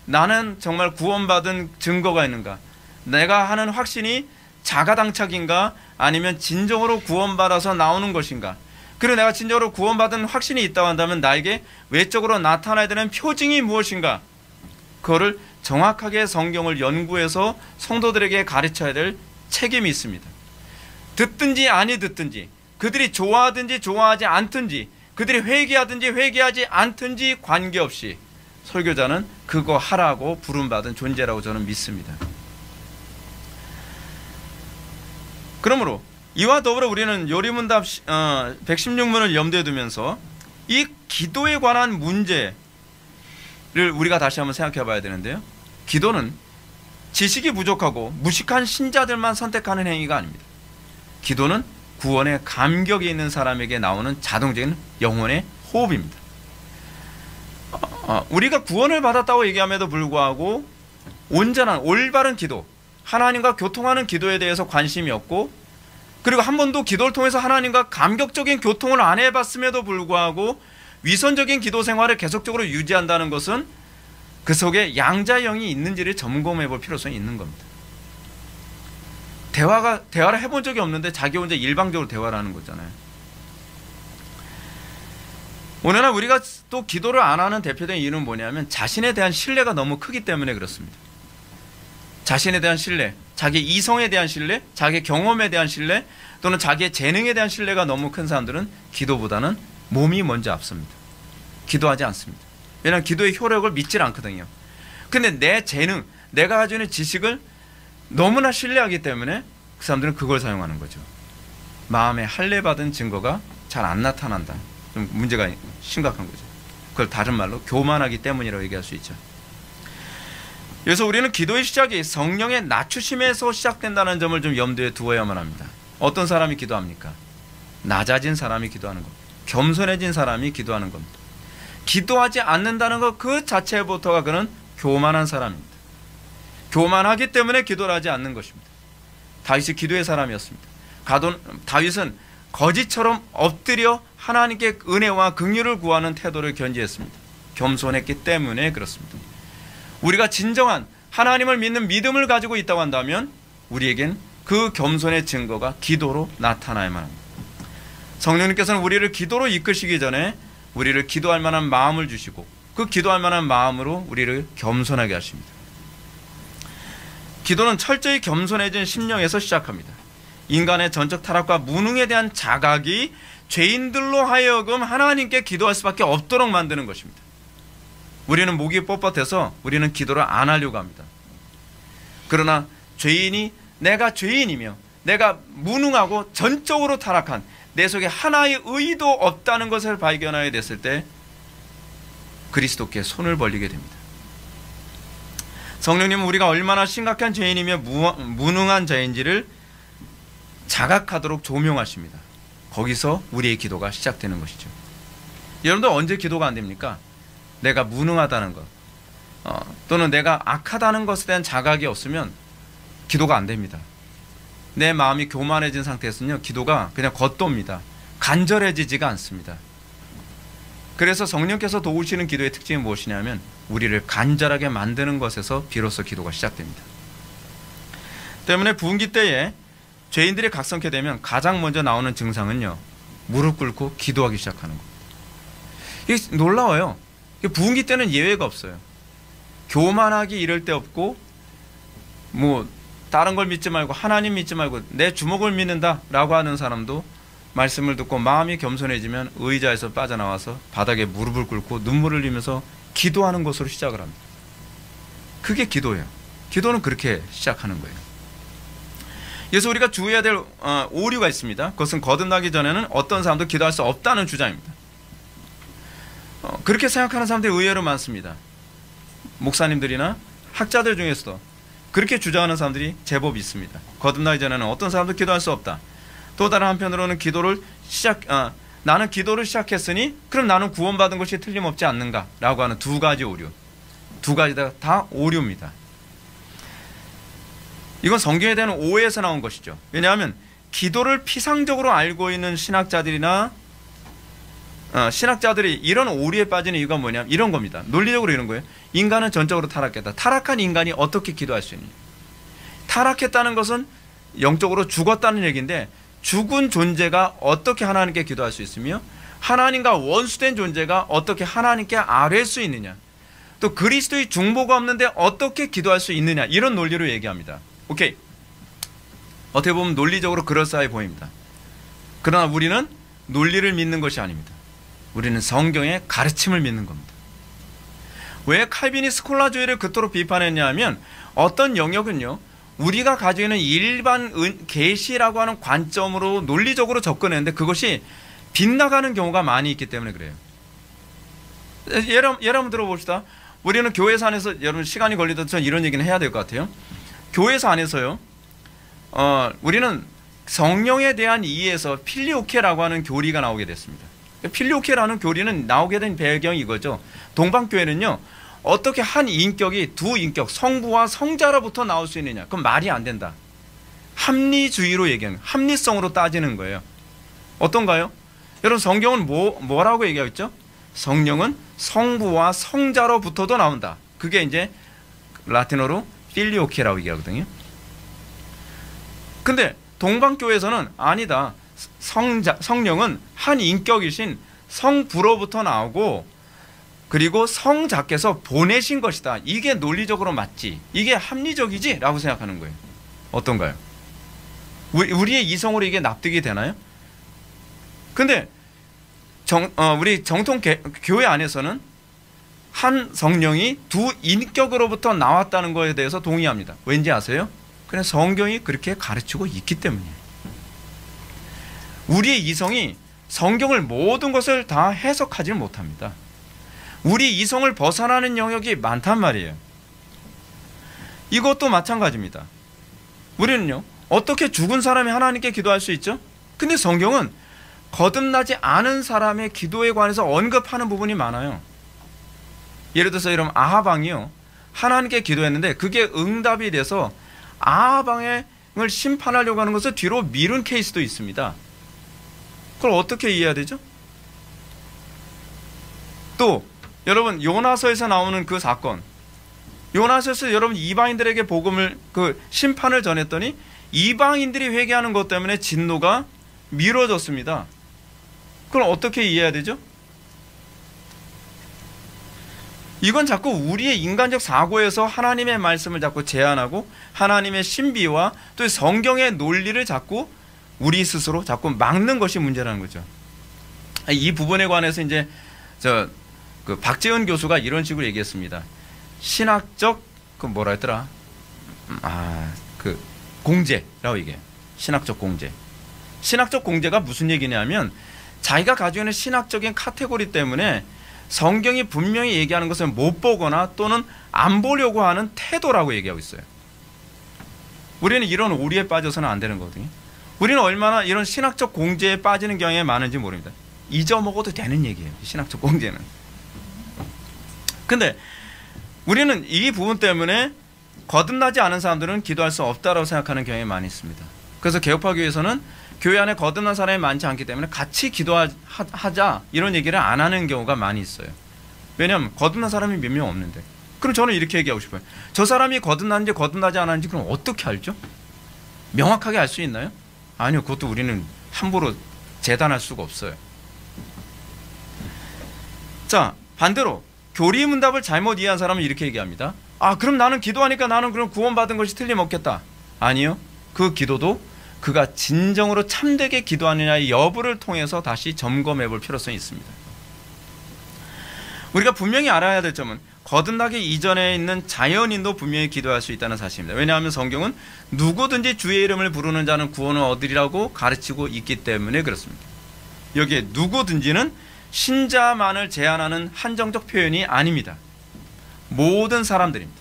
A: 나는 정말 구원받은 증거가 있는가, 내가 하는 확신이 자가당착인가 아니면 진정으로 구원받아서 나오는 것인가, 그리고 내가 진정으로 구원받은 확신이 있다고 한다면 나에게 외적으로 나타나야 되는 표징이 무엇인가, 그거를 정확하게 성경을 연구해서 성도들에게 가르쳐야 될 책임이 있습니다. 듣든지 아니 듣든지, 그들이 좋아하든지 좋아하지 않든지, 그들이 회개하든지 회개하지 않든지 관계없이 설교자는 그거 하라고 부름받은 존재라고 저는 믿습니다. 그러므로 이와 더불어 우리는 요리문답 116문을 염두에 두면서 이 기도에 관한 문제를 우리가 다시 한번 생각해 봐야 되는데요. 기도는 지식이 부족하고 무식한 신자들만 선택하는 행위가 아닙니다. 기도는 구원의 감격이 있는 사람에게 나오는 자동적인 영혼의 호흡입니다. 우리가 구원을 받았다고 얘기함에도 불구하고 온전한 올바른 기도, 하나님과 교통하는 기도에 대해서 관심이 없고, 그리고 한 번도 기도를 통해서 하나님과 감격적인 교통을 안 해봤음에도 불구하고 위선적인 기도 생활을 계속적으로 유지한다는 것은 그 속에 양자의 영이 있는지를 점검해 볼 필요성이 있는 겁니다. 대화를 해본 적이 없는데 자기 혼자 일방적으로 대화를 하는 거잖아요. 오늘날 우리가 또 기도를 안 하는 대표적인 이유는 뭐냐면 자신에 대한 신뢰가 너무 크기 때문에 그렇습니다. 자신에 대한 신뢰, 자기 이성에 대한 신뢰, 자기 경험에 대한 신뢰, 또는 자기의 재능에 대한 신뢰가 너무 큰 사람들은 기도보다는 몸이 먼저 앞섭니다. 기도하지 않습니다. 왜냐하면 기도의 효력을 믿질 않거든요. 근데 내 재능, 내가 가지고 있는 지식을 너무나 신뢰하기 때문에 그 사람들은 그걸 사용하는 거죠. 마음에 할례받은 증거가 잘 안 나타난다. 좀 문제가 심각한 거죠. 그걸 다른 말로 교만하기 때문이라고 얘기할 수 있죠. 그래서 우리는 기도의 시작이 성령의 낮추심에서 시작된다는 점을 좀 염두에 두어야만 합니다. 어떤 사람이 기도합니까? 낮아진 사람이 기도하는 겁니다. 겸손해진 사람이 기도하는 겁니다. 기도하지 않는다는 것 그 자체부터가 그는 교만한 사람입니다. 교만하기 때문에 기도를 하지 않는 것입니다. 다윗이 기도의 사람이었습니다. 다윗은 거지처럼 엎드려 하나님께 은혜와 긍휼을 구하는 태도를 견지했습니다. 겸손했기 때문에 그렇습니다. 우리가 진정한 하나님을 믿는 믿음을 가지고 있다고 한다면 우리에겐 그 겸손의 증거가 기도로 나타나야만 합니다. 성령님께서는 우리를 기도로 이끄시기 전에 우리를 기도할 만한 마음을 주시고 그 기도할 만한 마음으로 우리를 겸손하게 하십니다. 기도는 철저히 겸손해진 심령에서 시작합니다. 인간의 전적 타락과 무능에 대한 자각이 죄인들로 하여금 하나님께 기도할 수밖에 없도록 만드는 것입니다. 우리는 목이 뻣뻣해서 우리는 기도를 안 하려고 합니다. 그러나 내가 죄인이며 내가 무능하고 전적으로 타락한 내 속에 하나의 의도 없다는 것을 발견하게 됐을 때 그리스도께 손을 벌리게 됩니다. 성령님은 우리가 얼마나 심각한 죄인이며 무능한 자인지를 자각하도록 조명하십니다. 거기서 우리의 기도가 시작되는 것이죠. 여러분들 언제 기도가 안 됩니까? 내가 무능하다는 것 또는 내가 악하다는 것에 대한 자각이 없으면 기도가 안 됩니다. 내 마음이 교만해진 상태에서는요, 기도가 그냥 겉돕니다. 간절해지지가 않습니다. 그래서 성령께서 도우시는 기도의 특징이 무엇이냐면 우리를 간절하게 만드는 것에서 비로소 기도가 시작됩니다. 때문에 부흥기 때에 죄인들이 각성케 되면 가장 먼저 나오는 증상은요, 무릎 꿇고 기도하기 시작하는 겁니다. 이게 놀라워요. 부흥기 때는 예외가 없어요. 교만하기 이럴 데 없고 다른 걸 믿지 말고 하나님 믿지 말고 내 주먹을 믿는다 라고 하는 사람도 말씀을 듣고 마음이 겸손해지면 의자에서 빠져나와서 바닥에 무릎을 꿇고 눈물을 흘리면서 기도하는 것으로 시작을 합니다. 그게 기도예요. 기도는 그렇게 시작하는 거예요. 그래서 우리가 주의해야 될 오류가 있습니다. 그것은 거듭나기 전에는 어떤 사람도 기도할 수 없다는 주장입니다. 그렇게 생각하는 사람들이 의외로 많습니다. 목사님들이나 학자들 중에서도 그렇게 주장하는 사람들이 제법 있습니다. 거듭나기 전에는 어떤 사람도 기도할 수 없다. 또 다른 한편으로는 나는 기도를 시작했으니 그럼 나는 구원받은 것이 틀림없지 않는가라고 하는 두 가지 오류. 두 가지 다 오류입니다. 이건 성경에 대한 오해에서 나온 것이죠. 왜냐하면 기도를 피상적으로 알고 있는 신학자들이 이런 오류에 빠지는 이유가 뭐냐면 이런 겁니다. 논리적으로 이런 거예요. 인간은 전적으로 타락했다. 타락한 인간이 어떻게 기도할 수 있느냐. 타락했다는 것은 영적으로 죽었다는 얘기인데 죽은 존재가 어떻게 하나님께 기도할 수 있으며 하나님과 원수된 존재가 어떻게 하나님께 아뢰 수 있느냐. 또 그리스도의 중보가 없는데 어떻게 기도할 수 있느냐. 이런 논리로 얘기합니다. 오케이. 어떻게 보면 논리적으로 그럴싸해 보입니다. 그러나 우리는 논리를 믿는 것이 아닙니다. 우리는 성경의 가르침을 믿는 겁니다. 왜 칼빈이 스콜라주의를 그토록 비판했냐 하면 어떤 영역은요, 우리가 가지고 있는 일반 계시라고 하는 관점으로 논리적으로 접근했는데 그것이 빗나가는 경우가 많이 있기 때문에 그래요. 예를 한번 들어봅시다. 우리는 교회에서 안에서, 여러분 시간이 걸리더라도 전 이런 얘기는 해야 될 것 같아요. 교회에서 안에서요, 우리는 성령에 대한 이해에서 필리오케라고 하는 교리가 나오게 됐습니다. 필리오케라는 교리는 나오게 된 배경이 이거죠. 동방교회는요, 어떻게 한 인격이 두 인격, 성부와 성자로부터 나올 수 있느냐. 그건 말이 안 된다. 합리주의로 얘기하는, 합리성으로 따지는 거예요. 어떤가요? 여러분 성경은 뭐라고 얘기하겠죠? 성령은 성부와 성자로부터도 나온다. 그게 이제 라틴어로 필리오케라고 얘기하거든요. 근데 동방교회에서는 아니다. 성령은 한 인격이신 성부로부터 나오고 그리고 성자께서 보내신 것이다. 이게 논리적으로 맞지. 이게 합리적이지? 라고 생각하는 거예요. 어떤가요? 우리의 이성으로 이게 납득이 되나요? 근데 우리 정통 교회 안에서는 한 성령이 두 인격으로부터 나왔다는 것에 대해서 동의합니다. 왠지 아세요? 그냥 성경이 그렇게 가르치고 있기 때문이에요. 우리의 이성이 성경을 모든 것을 다 해석하지 못합니다. 우리 이성을 벗어나는 영역이 많단 말이에요. 이것도 마찬가지입니다. 우리는요, 어떻게 죽은 사람이 하나님께 기도할 수 있죠? 근데 성경은 거듭나지 않은 사람의 기도에 관해서 언급하는 부분이 많아요. 예를 들어서 이런 아합 왕이요, 하나님께 기도했는데 그게 응답이 돼서 아합 왕을 심판하려고 하는 것을 뒤로 미룬 케이스도 있습니다. 그걸 어떻게 이해해야 되죠? 또 여러분, 요나서에서 나오는 그 사건, 요나서에서 여러분 이방인들에게 복음을, 그 심판을 전했더니 이방인들이 회개하는 것 때문에 진노가 미뤄졌습니다. 그걸 어떻게 이해해야 되죠? 이건 자꾸 우리의 인간적 사고에서 하나님의 말씀을 자꾸 제한하고 하나님의 신비와 또 성경의 논리를 자꾸 우리 스스로 자꾸 막는 것이 문제라는 거죠. 이 부분에 관해서 이제 그 박재현 교수가 이런 식으로 얘기했습니다. 신학적 그 뭐라 했더라? 그 공제라고 얘기해요. 신학적 공제. 신학적 공제가 무슨 얘기냐면 자기가 가지고 있는 신학적인 카테고리 때문에 성경이 분명히 얘기하는 것을 못 보거나 또는 안 보려고 하는 태도라고 얘기하고 있어요. 우리는 이런 오리에 빠져서는 안 되는 거거든요. 우리는 얼마나 이런 신학적 공제에 빠지는 경향이 많은지 모릅니다. 잊어먹어도 되는 얘기예요, 신학적 공제는. 근데 우리는 이 부분 때문에 거듭나지 않은 사람들은 기도할 수 없다고 생각하는 경향이 많이 있습니다. 그래서 개혁파 교회에서는 교회 안에 거듭난 사람이 많지 않기 때문에 같이 기도하자 이런 얘기를 안 하는 경우가 많이 있어요. 왜냐하면 거듭난 사람이 몇 명 없는데. 그럼 저는 이렇게 얘기하고 싶어요. 저 사람이 거듭났는지 거듭나지 않았는지 그럼 어떻게 알죠? 명확하게 알 수 있나요? 아니요, 그것도 우리는 함부로 재단할 수가 없어요. 자, 반대로 교리문답을 잘못 이해한 사람은 이렇게 얘기합니다. 그럼 나는 기도하니까 나는 그럼 구원받은 것이 틀림없겠다. 아니요, 그 기도도 그가 진정으로 참되게 기도하느냐의 여부를 통해서 다시 점검해 볼 필요성이 있습니다. 우리가 분명히 알아야 될 점은 거듭나기 이전에 있는 자연인도 분명히 기도할 수 있다는 사실입니다. 왜냐하면 성경은 누구든지 주의 이름을 부르는 자는 구원을 얻으리라고 가르치고 있기 때문에 그렇습니다. 여기에 누구든지는 신자만을 제한하는 한정적 표현이 아닙니다. 모든 사람들입니다.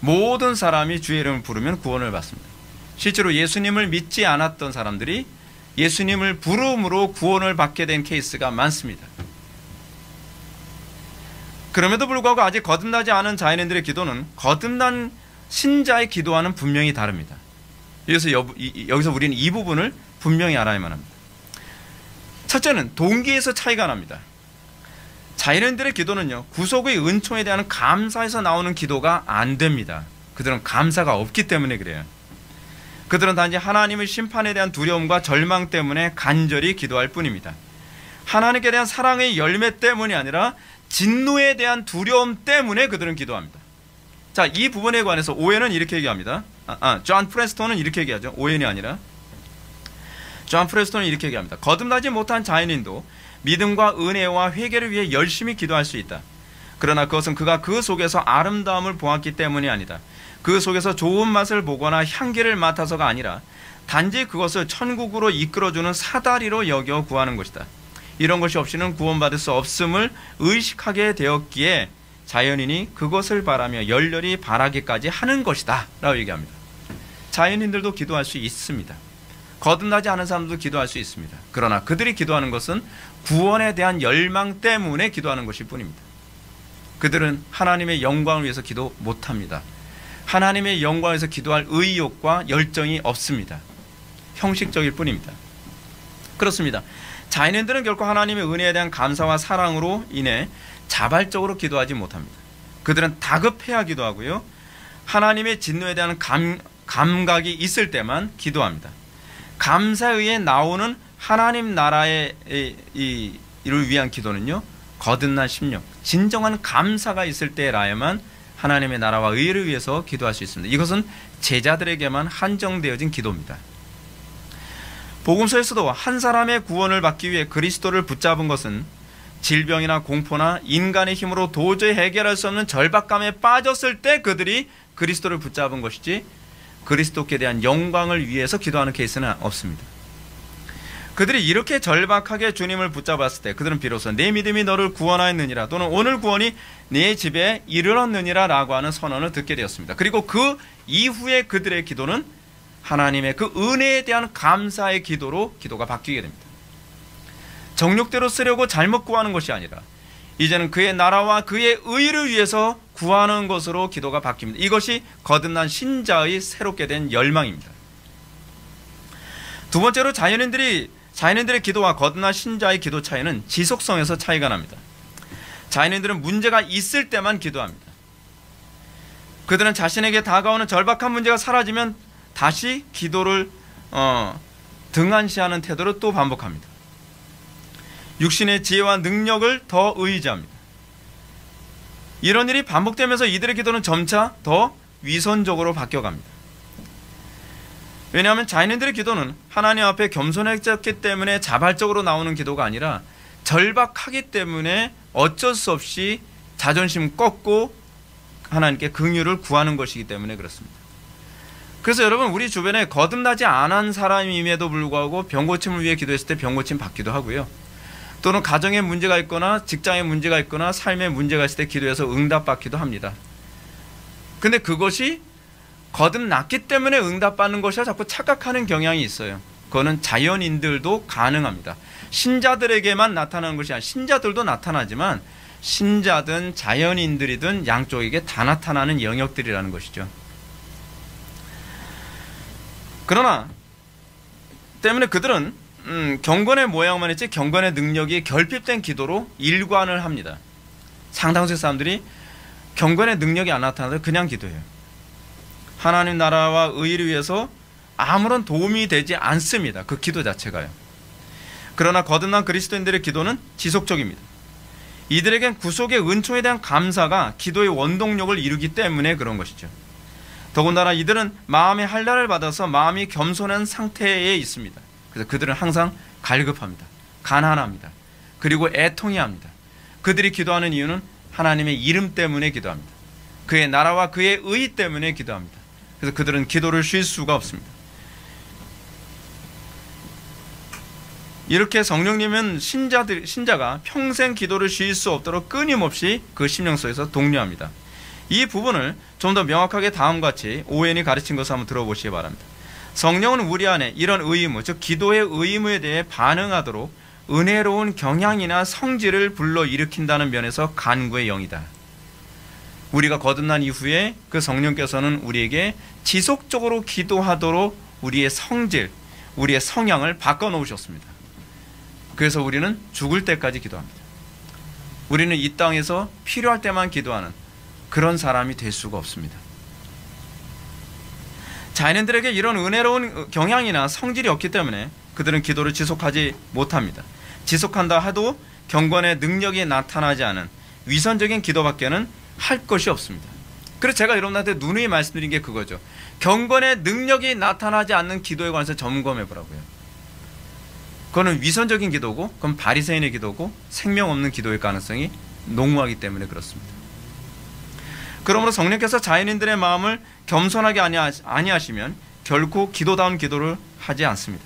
A: 모든 사람이 주의 이름을 부르면 구원을 받습니다. 실제로 예수님을 믿지 않았던 사람들이 예수님을 부름으로 구원을 받게 된 케이스가 많습니다. 그럼에도 불구하고 아직 거듭나지 않은 자연인들의 기도는 거듭난 신자의 기도와는 분명히 다릅니다. 그래서 여기서 우리는 이 부분을 분명히 알아야만 합니다. 첫째는 동기에서 차이가 납니다. 자연인들의 기도는요, 구속의 은총에 대한 감사에서 나오는 기도가 안 됩니다. 그들은 감사가 없기 때문에 그래요. 그들은 단지 하나님의 심판에 대한 두려움과 절망 때문에 간절히 기도할 뿐입니다. 하나님께 대한 사랑의 열매 때문이 아니라 진노에 대한 두려움 때문에 그들은 기도합니다. 자, 이 부분에 관해서 오웬은 이렇게 얘기합니다. 존 프레스톤은 이렇게 얘기하죠. 오웬이 아니라 존 프레스톤은 이렇게 얘기합니다. 거듭나지 못한 자연인도 믿음과 은혜와 회개를 위해 열심히 기도할 수 있다. 그러나 그것은 그가 그 속에서 아름다움을 보았기 때문이 아니다. 그 속에서 좋은 맛을 보거나 향기를 맡아서가 아니라 단지 그것을 천국으로 이끌어주는 사다리로 여겨 구하는 것이다. 이런 것이 없이는 구원받을 수 없음을 의식하게 되었기에 자연인이 그것을 바라며 열렬히 바라기까지 하는 것이다 라고 얘기합니다. 자연인들도 기도할 수 있습니다. 거듭나지 않은 사람도 기도할 수 있습니다. 그러나 그들이 기도하는 것은 구원에 대한 열망 때문에 기도하는 것일 뿐입니다. 그들은 하나님의 영광을 위해서 기도 못합니다. 하나님의 영광을 위해서 기도할 의욕과 열정이 없습니다. 형식적일 뿐입니다. 그렇습니다. 자연인들은 결코 하나님의 은혜에 대한 감사와 사랑으로 인해 자발적으로 기도하지 못합니다. 그들은 다급해야 기도하고요, 하나님의 진노에 대한 감각이 있을 때만 기도합니다. 감사에 의해 나오는 하나님 나라의 이를 위한 기도는요, 거듭난 심령, 진정한 감사가 있을 때라야만 하나님의 나라와 의를 위해서 기도할 수 있습니다. 이것은 제자들에게만 한정되어진 기도입니다. 복음서에서도 한 사람의 구원을 받기 위해 그리스도를 붙잡은 것은 질병이나 공포나 인간의 힘으로 도저히 해결할 수 없는 절박감에 빠졌을 때 그들이 그리스도를 붙잡은 것이지, 그리스도께 대한 영광을 위해서 기도하는 케이스는 없습니다. 그들이 이렇게 절박하게 주님을 붙잡았을 때 그들은 비로소 내 믿음이 너를 구원하였느니라, 또는 오늘 구원이 네 집에 이르렀느니라 라고 하는 선언을 듣게 되었습니다. 그리고 그 이후에 그들의 기도는 하나님의 그 은혜에 대한 감사의 기도로 기도가 바뀌게 됩니다. 정욕대로 쓰려고 잘못 구하는 것이 아니라 이제는 그의 나라와 그의 의를 위해서 구하는 것으로 기도가 바뀝니다. 이것이 거듭난 신자의 새롭게 된 열망입니다. 두 번째로 자연인들의 기도와 거듭난 신자의 기도 차이는 지속성에서 차이가 납니다. 자연인들은 문제가 있을 때만 기도합니다. 그들은 자신에게 다가오는 절박한 문제가 사라지면 다시 기도를 등한시하는 태도를 또 반복합니다. 육신의 지혜와 능력을 더 의지합니다. 이런 일이 반복되면서 이들의 기도는 점차 더 위선적으로 바뀌어갑니다. 왜냐하면 자연인들의 기도는 하나님 앞에 겸손해졌기 때문에 자발적으로 나오는 기도가 아니라 절박하기 때문에 어쩔 수 없이 자존심 꺾고 하나님께 긍휼을 구하는 것이기 때문에 그렇습니다. 그래서 여러분, 우리 주변에 거듭나지 않은 사람임에도 불구하고 병고침을 위해 기도했을 때 병고침 받기도 하고요. 또는 가정에 문제가 있거나 직장에 문제가 있거나 삶에 문제가 있을 때 기도해서 응답받기도 합니다. 근데 그것이 거듭났기 때문에 응답받는 것이라 자꾸 착각하는 경향이 있어요. 그거는 자연인들도 가능합니다. 신자들에게만 나타나는 것이 아니라 신자들도 나타나지만 신자든 자연인들이든 양쪽에게 다 나타나는 영역들이라는 것이죠. 그러나 때문에 그들은 경건의 모양만 있지 경건의 능력이 결핍된 기도로 일관을 합니다. 상당수의 사람들이 경건의 능력이 안 나타나도 그냥 기도해요. 하나님 나라와 의를 위해서 아무런 도움이 되지 않습니다. 그 기도 자체가요. 그러나 거듭난 그리스도인들의 기도는 지속적입니다. 이들에겐 구속의 은총에 대한 감사가 기도의 원동력을 이루기 때문에 그런 것이죠. 더군다나 이들은 마음의 한량을 받아서 마음이 겸손한 상태에 있습니다. 그래서 그들은 항상 갈급합니다. 가난합니다. 그리고 애통해 합니다. 그들이 기도하는 이유는 하나님의 이름 때문에 기도합니다. 그의 나라와 그의 의 때문에 기도합니다. 그래서 그들은 기도를 쉴 수가 없습니다. 이렇게 성령님은 신자가 평생 기도를 쉴 수 없도록 끊임없이 그 심령 속에서 독려합니다. 이 부분을 좀 더 명확하게 다음과 같이 오웬이 가르친 것을 한번 들어보시기 바랍니다. 성령은 우리 안에 이런 의무, 즉 기도의 의무에 대해 반응하도록 은혜로운 경향이나 성질을 불러일으킨다는 면에서 간구의 영이다. 우리가 거듭난 이후에 그 성령께서는 우리에게 지속적으로 기도하도록 우리의 성질, 우리의 성향을 바꿔놓으셨습니다. 그래서 우리는 죽을 때까지 기도합니다. 우리는 이 땅에서 필요할 때만 기도하는 그런 사람이 될 수가 없습니다. 자연인들에게 이런 은혜로운 경향이나 성질이 없기 때문에 그들은 기도를 지속하지 못합니다. 지속한다 해도 경건의 능력이 나타나지 않은 위선적인 기도밖에는 할 것이 없습니다. 그래서 제가 여러분한테 누누이 말씀드린 게 그거죠. 경건의 능력이 나타나지 않는 기도에 관해서 점검해 보라고요. 그거는 위선적인 기도고, 그건 바리새인의 기도고, 생명 없는 기도일 가능성이 농후하기 때문에 그렇습니다. 그러므로 성령께서 자연인들의 마음을 겸손하게 아니하시면 결코 기도다운 기도를 하지 않습니다.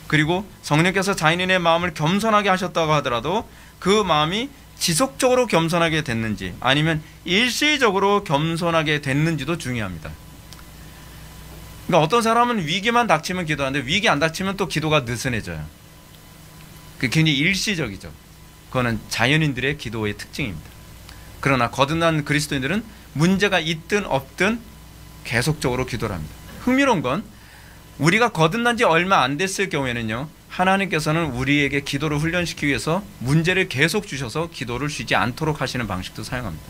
A: 그리고 성령께서 자연인의 마음을 겸손하게 하셨다고 하더라도 그 마음이 지속적으로 겸손하게 됐는지 아니면 일시적으로 겸손하게 됐는지도 중요합니다. 그러니까 어떤 사람은 위기만 닥치면 기도하는데 위기 안 닥치면 또 기도가 느슨해져요. 그게 굉장히 일시적이죠. 그거는 자연인들의 기도의 특징입니다. 그러나 거듭난 그리스도인들은 문제가 있든 없든 계속적으로 기도를 합니다. 흥미로운 건 우리가 거듭난 지 얼마 안 됐을 경우에는요, 하나님께서는 우리에게 기도를 훈련시키기 위해서 문제를 계속 주셔서 기도를 쉬지 않도록 하시는 방식도 사용합니다.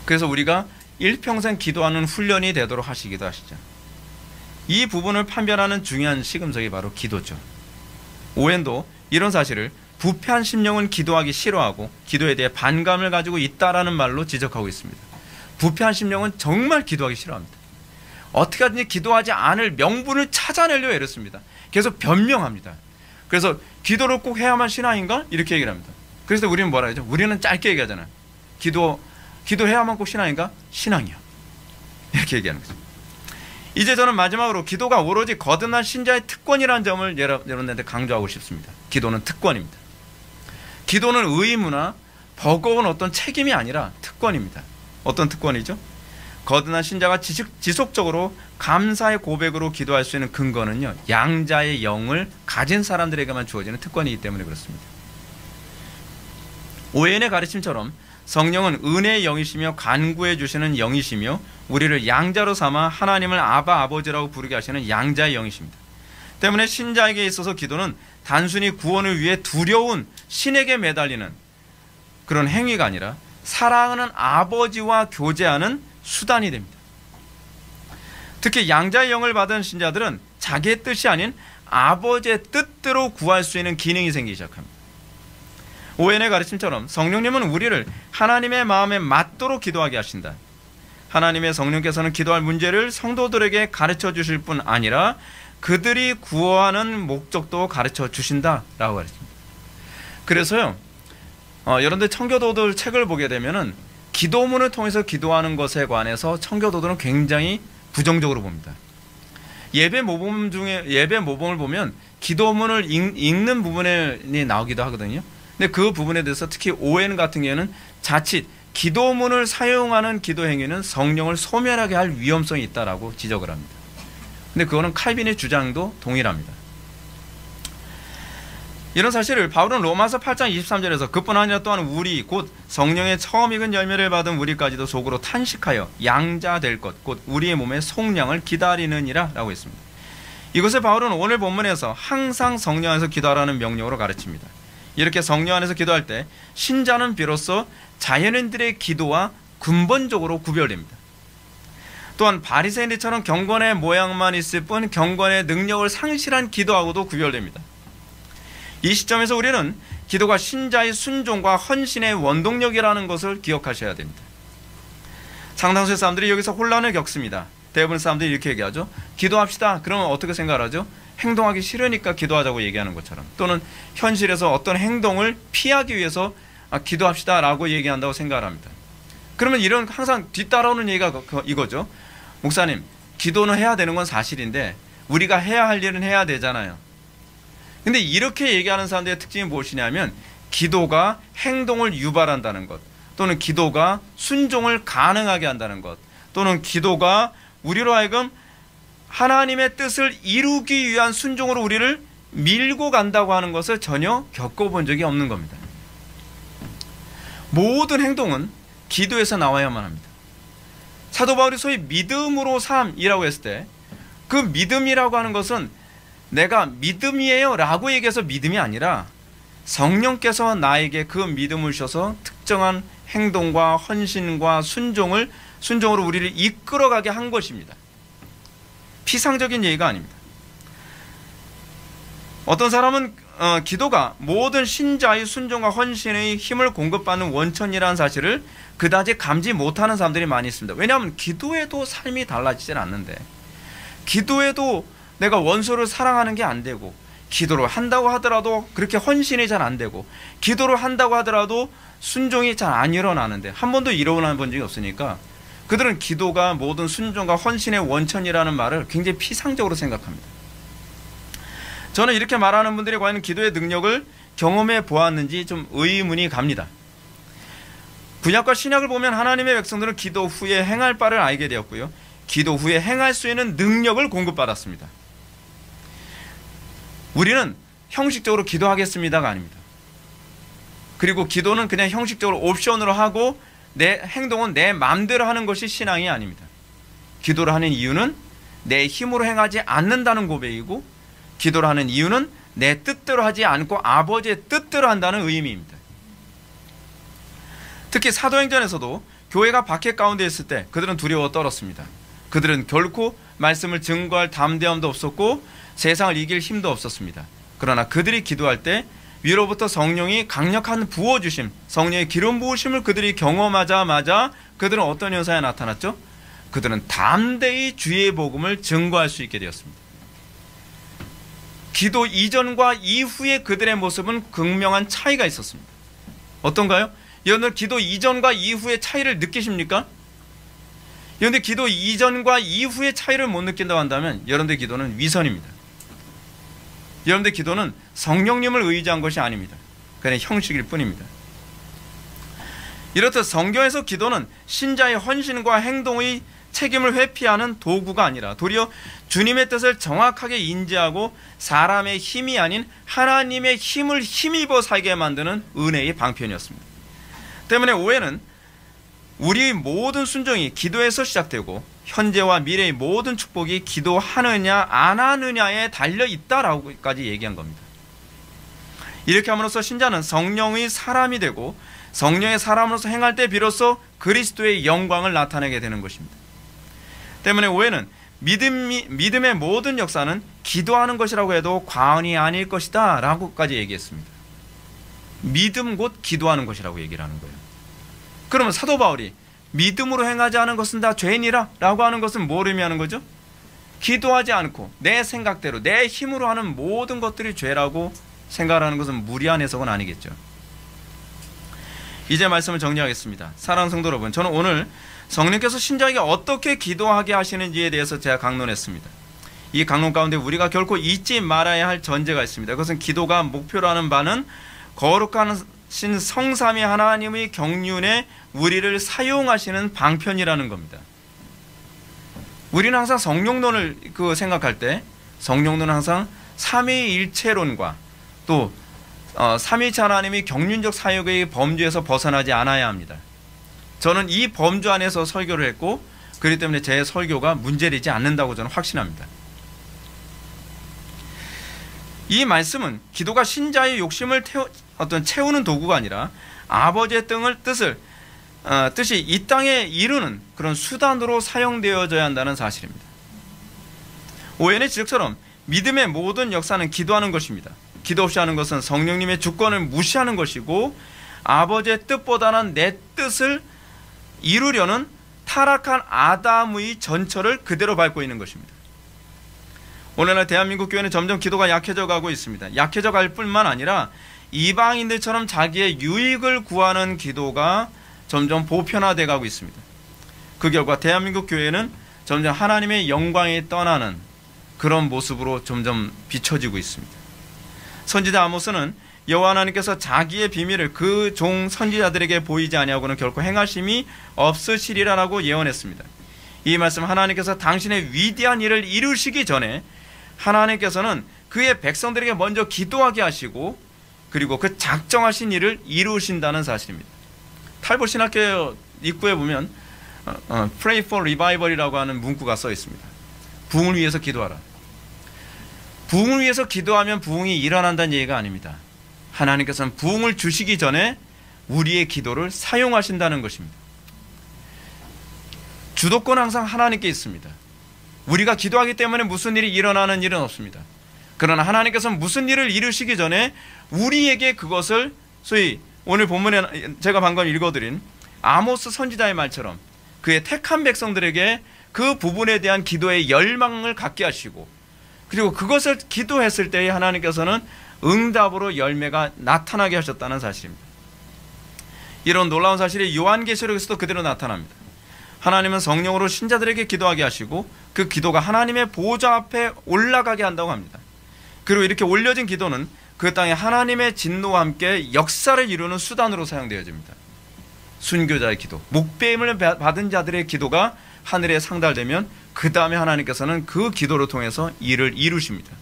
A: 그래서 우리가 일평생 기도하는 훈련이 되도록 하시기도 하시죠. 이 부분을 판별하는 중요한 시금석이 바로 기도죠. 오웬도 이런 사실을 부패한 심령은 기도하기 싫어하고 기도에 대해 반감을 가지고 있다라는 말로 지적하고 있습니다. 부패한 심령은 정말 기도하기 싫어합니다. 어떻게 하든지 기도하지 않을 명분을 찾아내려 애렸습니다. 계속 변명합니다. 그래서 기도를 꼭 해야만 신앙인가? 이렇게 얘기를 합니다. 그래서 우리는 뭐라 하죠? 우리는 짧게 얘기하잖아요. 기도해야만 꼭 신앙인가? 신앙이야. 이렇게 얘기하는 거죠. 이제 저는 마지막으로 기도가 오로지 거듭난 신자의 특권이라는 점을 여러분들한테 강조하고 싶습니다. 기도는 특권입니다. 기도는 의무나 버거운 어떤 책임이 아니라 특권입니다. 어떤 특권이죠? 거듭난 신자가 지속적으로 감사의 고백으로 기도할 수 있는 근거는요, 양자의 영을 가진 사람들에게만 주어지는 특권이기 때문에 그렇습니다. 오웬의 가르침처럼 성령은 은혜의 영이시며 간구해 주시는 영이시며 우리를 양자로 삼아 하나님을 아바 아버지라고 부르게 하시는 양자의 영이십니다. 때문에 신자에게 있어서 기도는 단순히 구원을 위해 두려운 신에게 매달리는 그런 행위가 아니라 사랑하는 아버지와 교제하는 수단이 됩니다. 특히 양자의 영을 받은 신자들은 자기의 뜻이 아닌 아버지의 뜻대로 구할 수 있는 기능이 생기기 시작합니다. 오웬의 가르침처럼 성령님은 우리를 하나님의 마음에 맞도록 기도하게 하신다. 하나님의 성령께서는 기도할 문제를 성도들에게 가르쳐 주실 뿐 아니라 그들이 구하는 목적도 가르쳐 주신다라고 가르칩니다. 그래서요, 여러분들 청교도들 책을 보게 되면은 기도문을 통해서 기도하는 것에 관해서 청교도들은 굉장히 부정적으로 봅니다. 예배 모범을 보면 기도문을 읽는 부분이 나오기도 하거든요. 근데 그 부분에 대해서 특히 오웬 같은 경우에는 자칫 기도문을 사용하는 기도 행위는 성령을 소멸하게 할 위험성이 있다라고 지적을 합니다. 근데 그거는 칼빈의 주장도 동일합니다. 이런 사실을 바울은 로마서 8장 23절에서 그뿐 아니라 또한 우리 곧 성령의 처음 익은 열매를 받은 우리까지도 속으로 탄식하여 양자 될 것 곧 우리의 몸의 속량을 기다리느니라 라고 했습니다. 이것을 바울은 오늘 본문에서 항상 성령 안에서 기도하라는 명령으로 가르칩니다. 이렇게 성령 안에서 기도할 때 신자는 비로소 자연인들의 기도와 근본적으로 구별됩니다. 또한 바리새인들처럼 경건의 모양만 있을 뿐 경건의 능력을 상실한 기도하고도 구별됩니다. 이 시점에서 우리는 기도가 신자의 순종과 헌신의 원동력이라는 것을 기억하셔야 됩니다. 상당수의 사람들이 여기서 혼란을 겪습니다. 대부분 사람들이 이렇게 얘기하죠. 기도합시다. 그러면 어떻게 생각을 하죠? 행동하기 싫으니까 기도하자고 얘기하는 것처럼, 또는 현실에서 어떤 행동을 피하기 위해서 기도합시다 라고 얘기한다고 생각을 합니다. 그러면 이런 항상 뒤따라오는 얘기가 이거죠. 목사님, 기도는 해야 되는 건 사실인데 우리가 해야 할 일은 해야 되잖아요. 근데 이렇게 얘기하는 사람들의 특징이 무엇이냐면 기도가 행동을 유발한다는 것, 또는 기도가 순종을 가능하게 한다는 것, 또는 기도가 우리로 하여금 하나님의 뜻을 이루기 위한 순종으로 우리를 밀고 간다고 하는 것을 전혀 겪어본 적이 없는 겁니다. 모든 행동은 기도에서 나와야만 합니다. 사도 바울이 소위 믿음으로 삶이라고 했을 때 그 믿음이라고 하는 것은 내가 믿음이에요 라고 얘기해서 믿음이 아니라 성령께서 나에게 그 믿음을 주셔서 특정한 행동과 헌신과 순종으로 우리를 이끌어가게 한 것입니다. 피상적인 얘기가 아닙니다. 어떤 사람은 기도가 모든 신자의 순종과 헌신의 힘을 공급받는 원천이라는 사실을 그다지 감지 못하는 사람들이 많이 있습니다. 왜냐하면 기도에도 삶이 달라지질 않는데, 기도에도 내가 원수를 사랑하는 게 안 되고, 기도를 한다고 하더라도 그렇게 헌신이 잘 안 되고, 기도를 한다고 하더라도 순종이 잘 안 일어나는데, 한 번도 일어나 본 적이 없으니까 그들은 기도가 모든 순종과 헌신의 원천이라는 말을 굉장히 피상적으로 생각합니다. 저는 이렇게 말하는 분들이 과연 기도의 능력을 경험해 보았는지 좀 의문이 갑니다. 구약과 신약을 보면 하나님의 백성들은 기도 후에 행할 바를 알게 되었고요, 기도 후에 행할 수 있는 능력을 공급받았습니다. 우리는 형식적으로 기도하겠습니다가 아닙니다. 그리고 기도는 그냥 형식적으로 옵션으로 하고 내 행동은 내 마음대로 하는 것이 신앙이 아닙니다. 기도를 하는 이유는 내 힘으로 행하지 않는다는 고백이고, 기도를 하는 이유는 내 뜻대로 하지 않고 아버지의 뜻대로 한다는 의미입니다. 특히 사도행전에서도 교회가 박해 가운데 있을 때 그들은 두려워 떨었습니다. 그들은 결코 말씀을 증거할 담대함도 없었고 세상을 이길 힘도 없었습니다. 그러나 그들이 기도할 때 위로부터 성령이 강력한 부어주심, 성령의 기름 부으심을 그들이 경험하자마자 그들은 어떤 현상이 나타났죠? 그들은 담대히 주의 복음을 증거할 수 있게 되었습니다. 기도 이전과 이후의 그들의 모습은 극명한 차이가 있었습니다. 어떤가요? 여러분들 기도 이전과 이후의 차이를 느끼십니까? 여러분들 기도 이전과 이후의 차이를 못 느낀다고 한다면 여러분들 기도는 위선입니다. 여러분들 기도는 성령님을 의지한 것이 아닙니다. 그냥 형식일 뿐입니다. 이렇듯 성경에서 기도는 신자의 헌신과 행동의 책임을 회피하는 도구가 아니라 도리어 주님의 뜻을 정확하게 인지하고 사람의 힘이 아닌 하나님의 힘을 힘입어 살게 만드는 은혜의 방편이었습니다. 때문에 오해는 우리의 모든 순종이 기도에서 시작되고 현재와 미래의 모든 축복이 기도하느냐 안 하느냐에 달려있다라고까지 얘기한 겁니다. 이렇게 함으로써 신자는 성령의 사람이 되고 성령의 사람으로서 행할 때 비로소 그리스도의 영광을 나타내게 되는 것입니다. 때문에 오해는 믿음의 모든 역사는 기도하는 것이라고 해도 과언이 아닐 것이다 라고까지 얘기했습니다. 믿음 곧 기도하는 것이라고 얘기를 하는 거예요. 그러면 사도 바울이 믿음으로 행하지 않은 것은 다 죄인이라 라고 하는 것은 뭘 의미하는 거죠? 기도하지 않고 내 생각대로 내 힘으로 하는 모든 것들이 죄라고 생각하는 것은 무리한 해석은 아니겠죠. 이제 말씀을 정리하겠습니다. 사랑하는 성도 여러분, 저는 오늘 성령께서 신자에게 어떻게 기도하게 하시는지에 대해서 제가 강론했습니다. 이 강론 가운데 우리가 결코 잊지 말아야 할 전제가 있습니다. 그것은 기도가 목표로 하는 바는 거룩하신 성삼위 하나님의 경륜에 우리를 사용하시는 방편이라는 겁니다. 우리는 항상 성령론을 생각할 때 성령론은 항상 삼위일체론과 또 삼위일체 하나님의 경륜적 사역의 범주에서 벗어나지 않아야 합니다. 저는 이 범주 안에서 설교를 했고 그렇기 때문에 제 설교가 문제되지 않는다고 저는 확신합니다. 이 말씀은 기도가 신자의 욕심을 채우는 도구가 아니라 아버지의 뜻이 이 땅에 이루는 그런 수단으로 사용되어져야 한다는 사실입니다. 오해의 지적처럼 믿음의 모든 역사는 기도하는 것입니다. 기도 없이 하는 것은 성령님의 주권을 무시하는 것이고 아버지의 뜻보다는 내 뜻을 이루려는 타락한 아담의 전철을 그대로 밟고 있는 것입니다. 오늘날 대한민국 교회는 점점 기도가 약해져 가고 있습니다. 약해져 갈 뿐만 아니라 이방인들처럼 자기의 유익을 구하는 기도가 점점 보편화되어 가고 있습니다. 그 결과 대한민국 교회는 점점 하나님의 영광이 떠나는 그런 모습으로 점점 비춰지고 있습니다. 선지자 아모스는 여호와 하나님께서 자기의 비밀을 그 종 선지자들에게 보이지 아니하고는 결코 행하심이 없으시리라라고 예언했습니다. 이 말씀 하나님께서 당신의 위대한 일을 이루시기 전에 하나님께서는 그의 백성들에게 먼저 기도하게 하시고 그리고 그 작정하신 일을 이루신다는 사실입니다. 탈보 신학교 입구에 보면 Pray for Revival이라고 하는 문구가 써 있습니다. 부흥을 위해서 기도하라. 부흥을 위해서 기도하면 부흥이 일어난다는 얘기가 아닙니다. 하나님께서는 부흥을 주시기 전에 우리의 기도를 사용하신다는 것입니다. 주도권은 항상 하나님께 있습니다. 우리가 기도하기 때문에 무슨 일이 일어나는 일은 없습니다. 그러나 하나님께서는 무슨 일을 이루시기 전에 우리에게 그것을 소위 오늘 본문에 제가 방금 읽어드린 아모스 선지자의 말처럼 그의 택한 백성들에게 그 부분에 대한 기도의 열망을 갖게 하시고 그리고 그것을 기도했을 때에 하나님께서는 응답으로 열매가 나타나게 하셨다는 사실입니다. 이런 놀라운 사실이 요한계시록에서도 그대로 나타납니다. 하나님은 성령으로 신자들에게 기도하게 하시고 그 기도가 하나님의 보좌 앞에 올라가게 한다고 합니다. 그리고 이렇게 올려진 기도는 그 땅에 하나님의 진노와 함께 역사를 이루는 수단으로 사용되어집니다. 순교자의 기도, 목배임을 받은 자들의 기도가 하늘에 상달되면 그 다음에 하나님께서는 그 기도를 통해서 일을 이루십니다.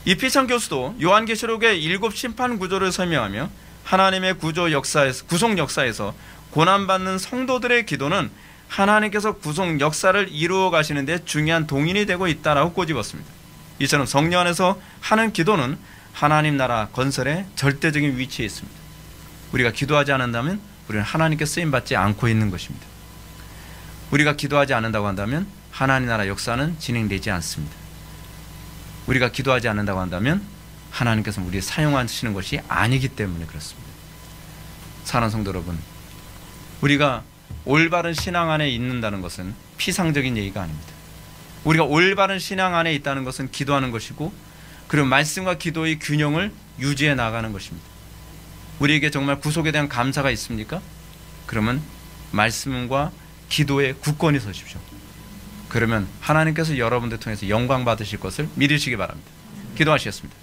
A: 이피찬 교수도 요한계시록의 7 심판 구조를 설명하며 하나님의 구속 역사에서 고난받는 성도들의 기도는 하나님께서 구속 역사를 이루어 가시는 데 중요한 동인이 되고 있다라고 꼬집었습니다. 이처럼 성령 안에서 하는 기도는 하나님 나라 건설의 절대적인 위치에 있습니다. 우리가 기도하지 않는다면 우리는 하나님께 쓰임받지 않고 있는 것입니다. 우리가 기도하지 않는다고 한다면 하나님 나라 역사는 진행되지 않습니다. 우리가 기도하지 않는다고 한다면 하나님께서 우리를 사용하시는 것이 아니기 때문에 그렇습니다. 사랑하는 성도 여러분, 우리가 올바른 신앙 안에 있는다는 것은 피상적인 얘기가 아닙니다. 우리가 올바른 신앙 안에 있다는 것은 기도하는 것이고, 그리고 말씀과 기도의 균형을 유지해 나가는 것입니다. 우리에게 정말 구속에 대한 감사가 있습니까? 그러면 말씀과 기도에 굳건히 서십시오. 그러면 하나님께서 여러분들 통해서 영광 받으실 것을 믿으시기 바랍니다. 기도하시겠습니다.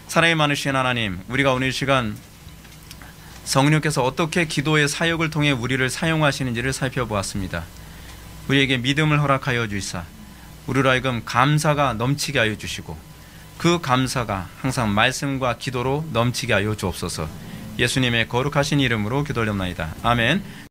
A: 사랑이 많으신 하나님, 우리가 오늘 이 시간 성령께서 어떻게 기도의 사역을 통해 우리를 사용하시는지를 살펴보았습니다. 우리에게 믿음을 허락하여 주시사 우리로 하여금 감사가 넘치게 하여 주시고, 그 감사가 항상 말씀과 기도로 넘치게 하여 주옵소서. 예수님의 거룩하신 이름으로 기도드립니다. 아멘.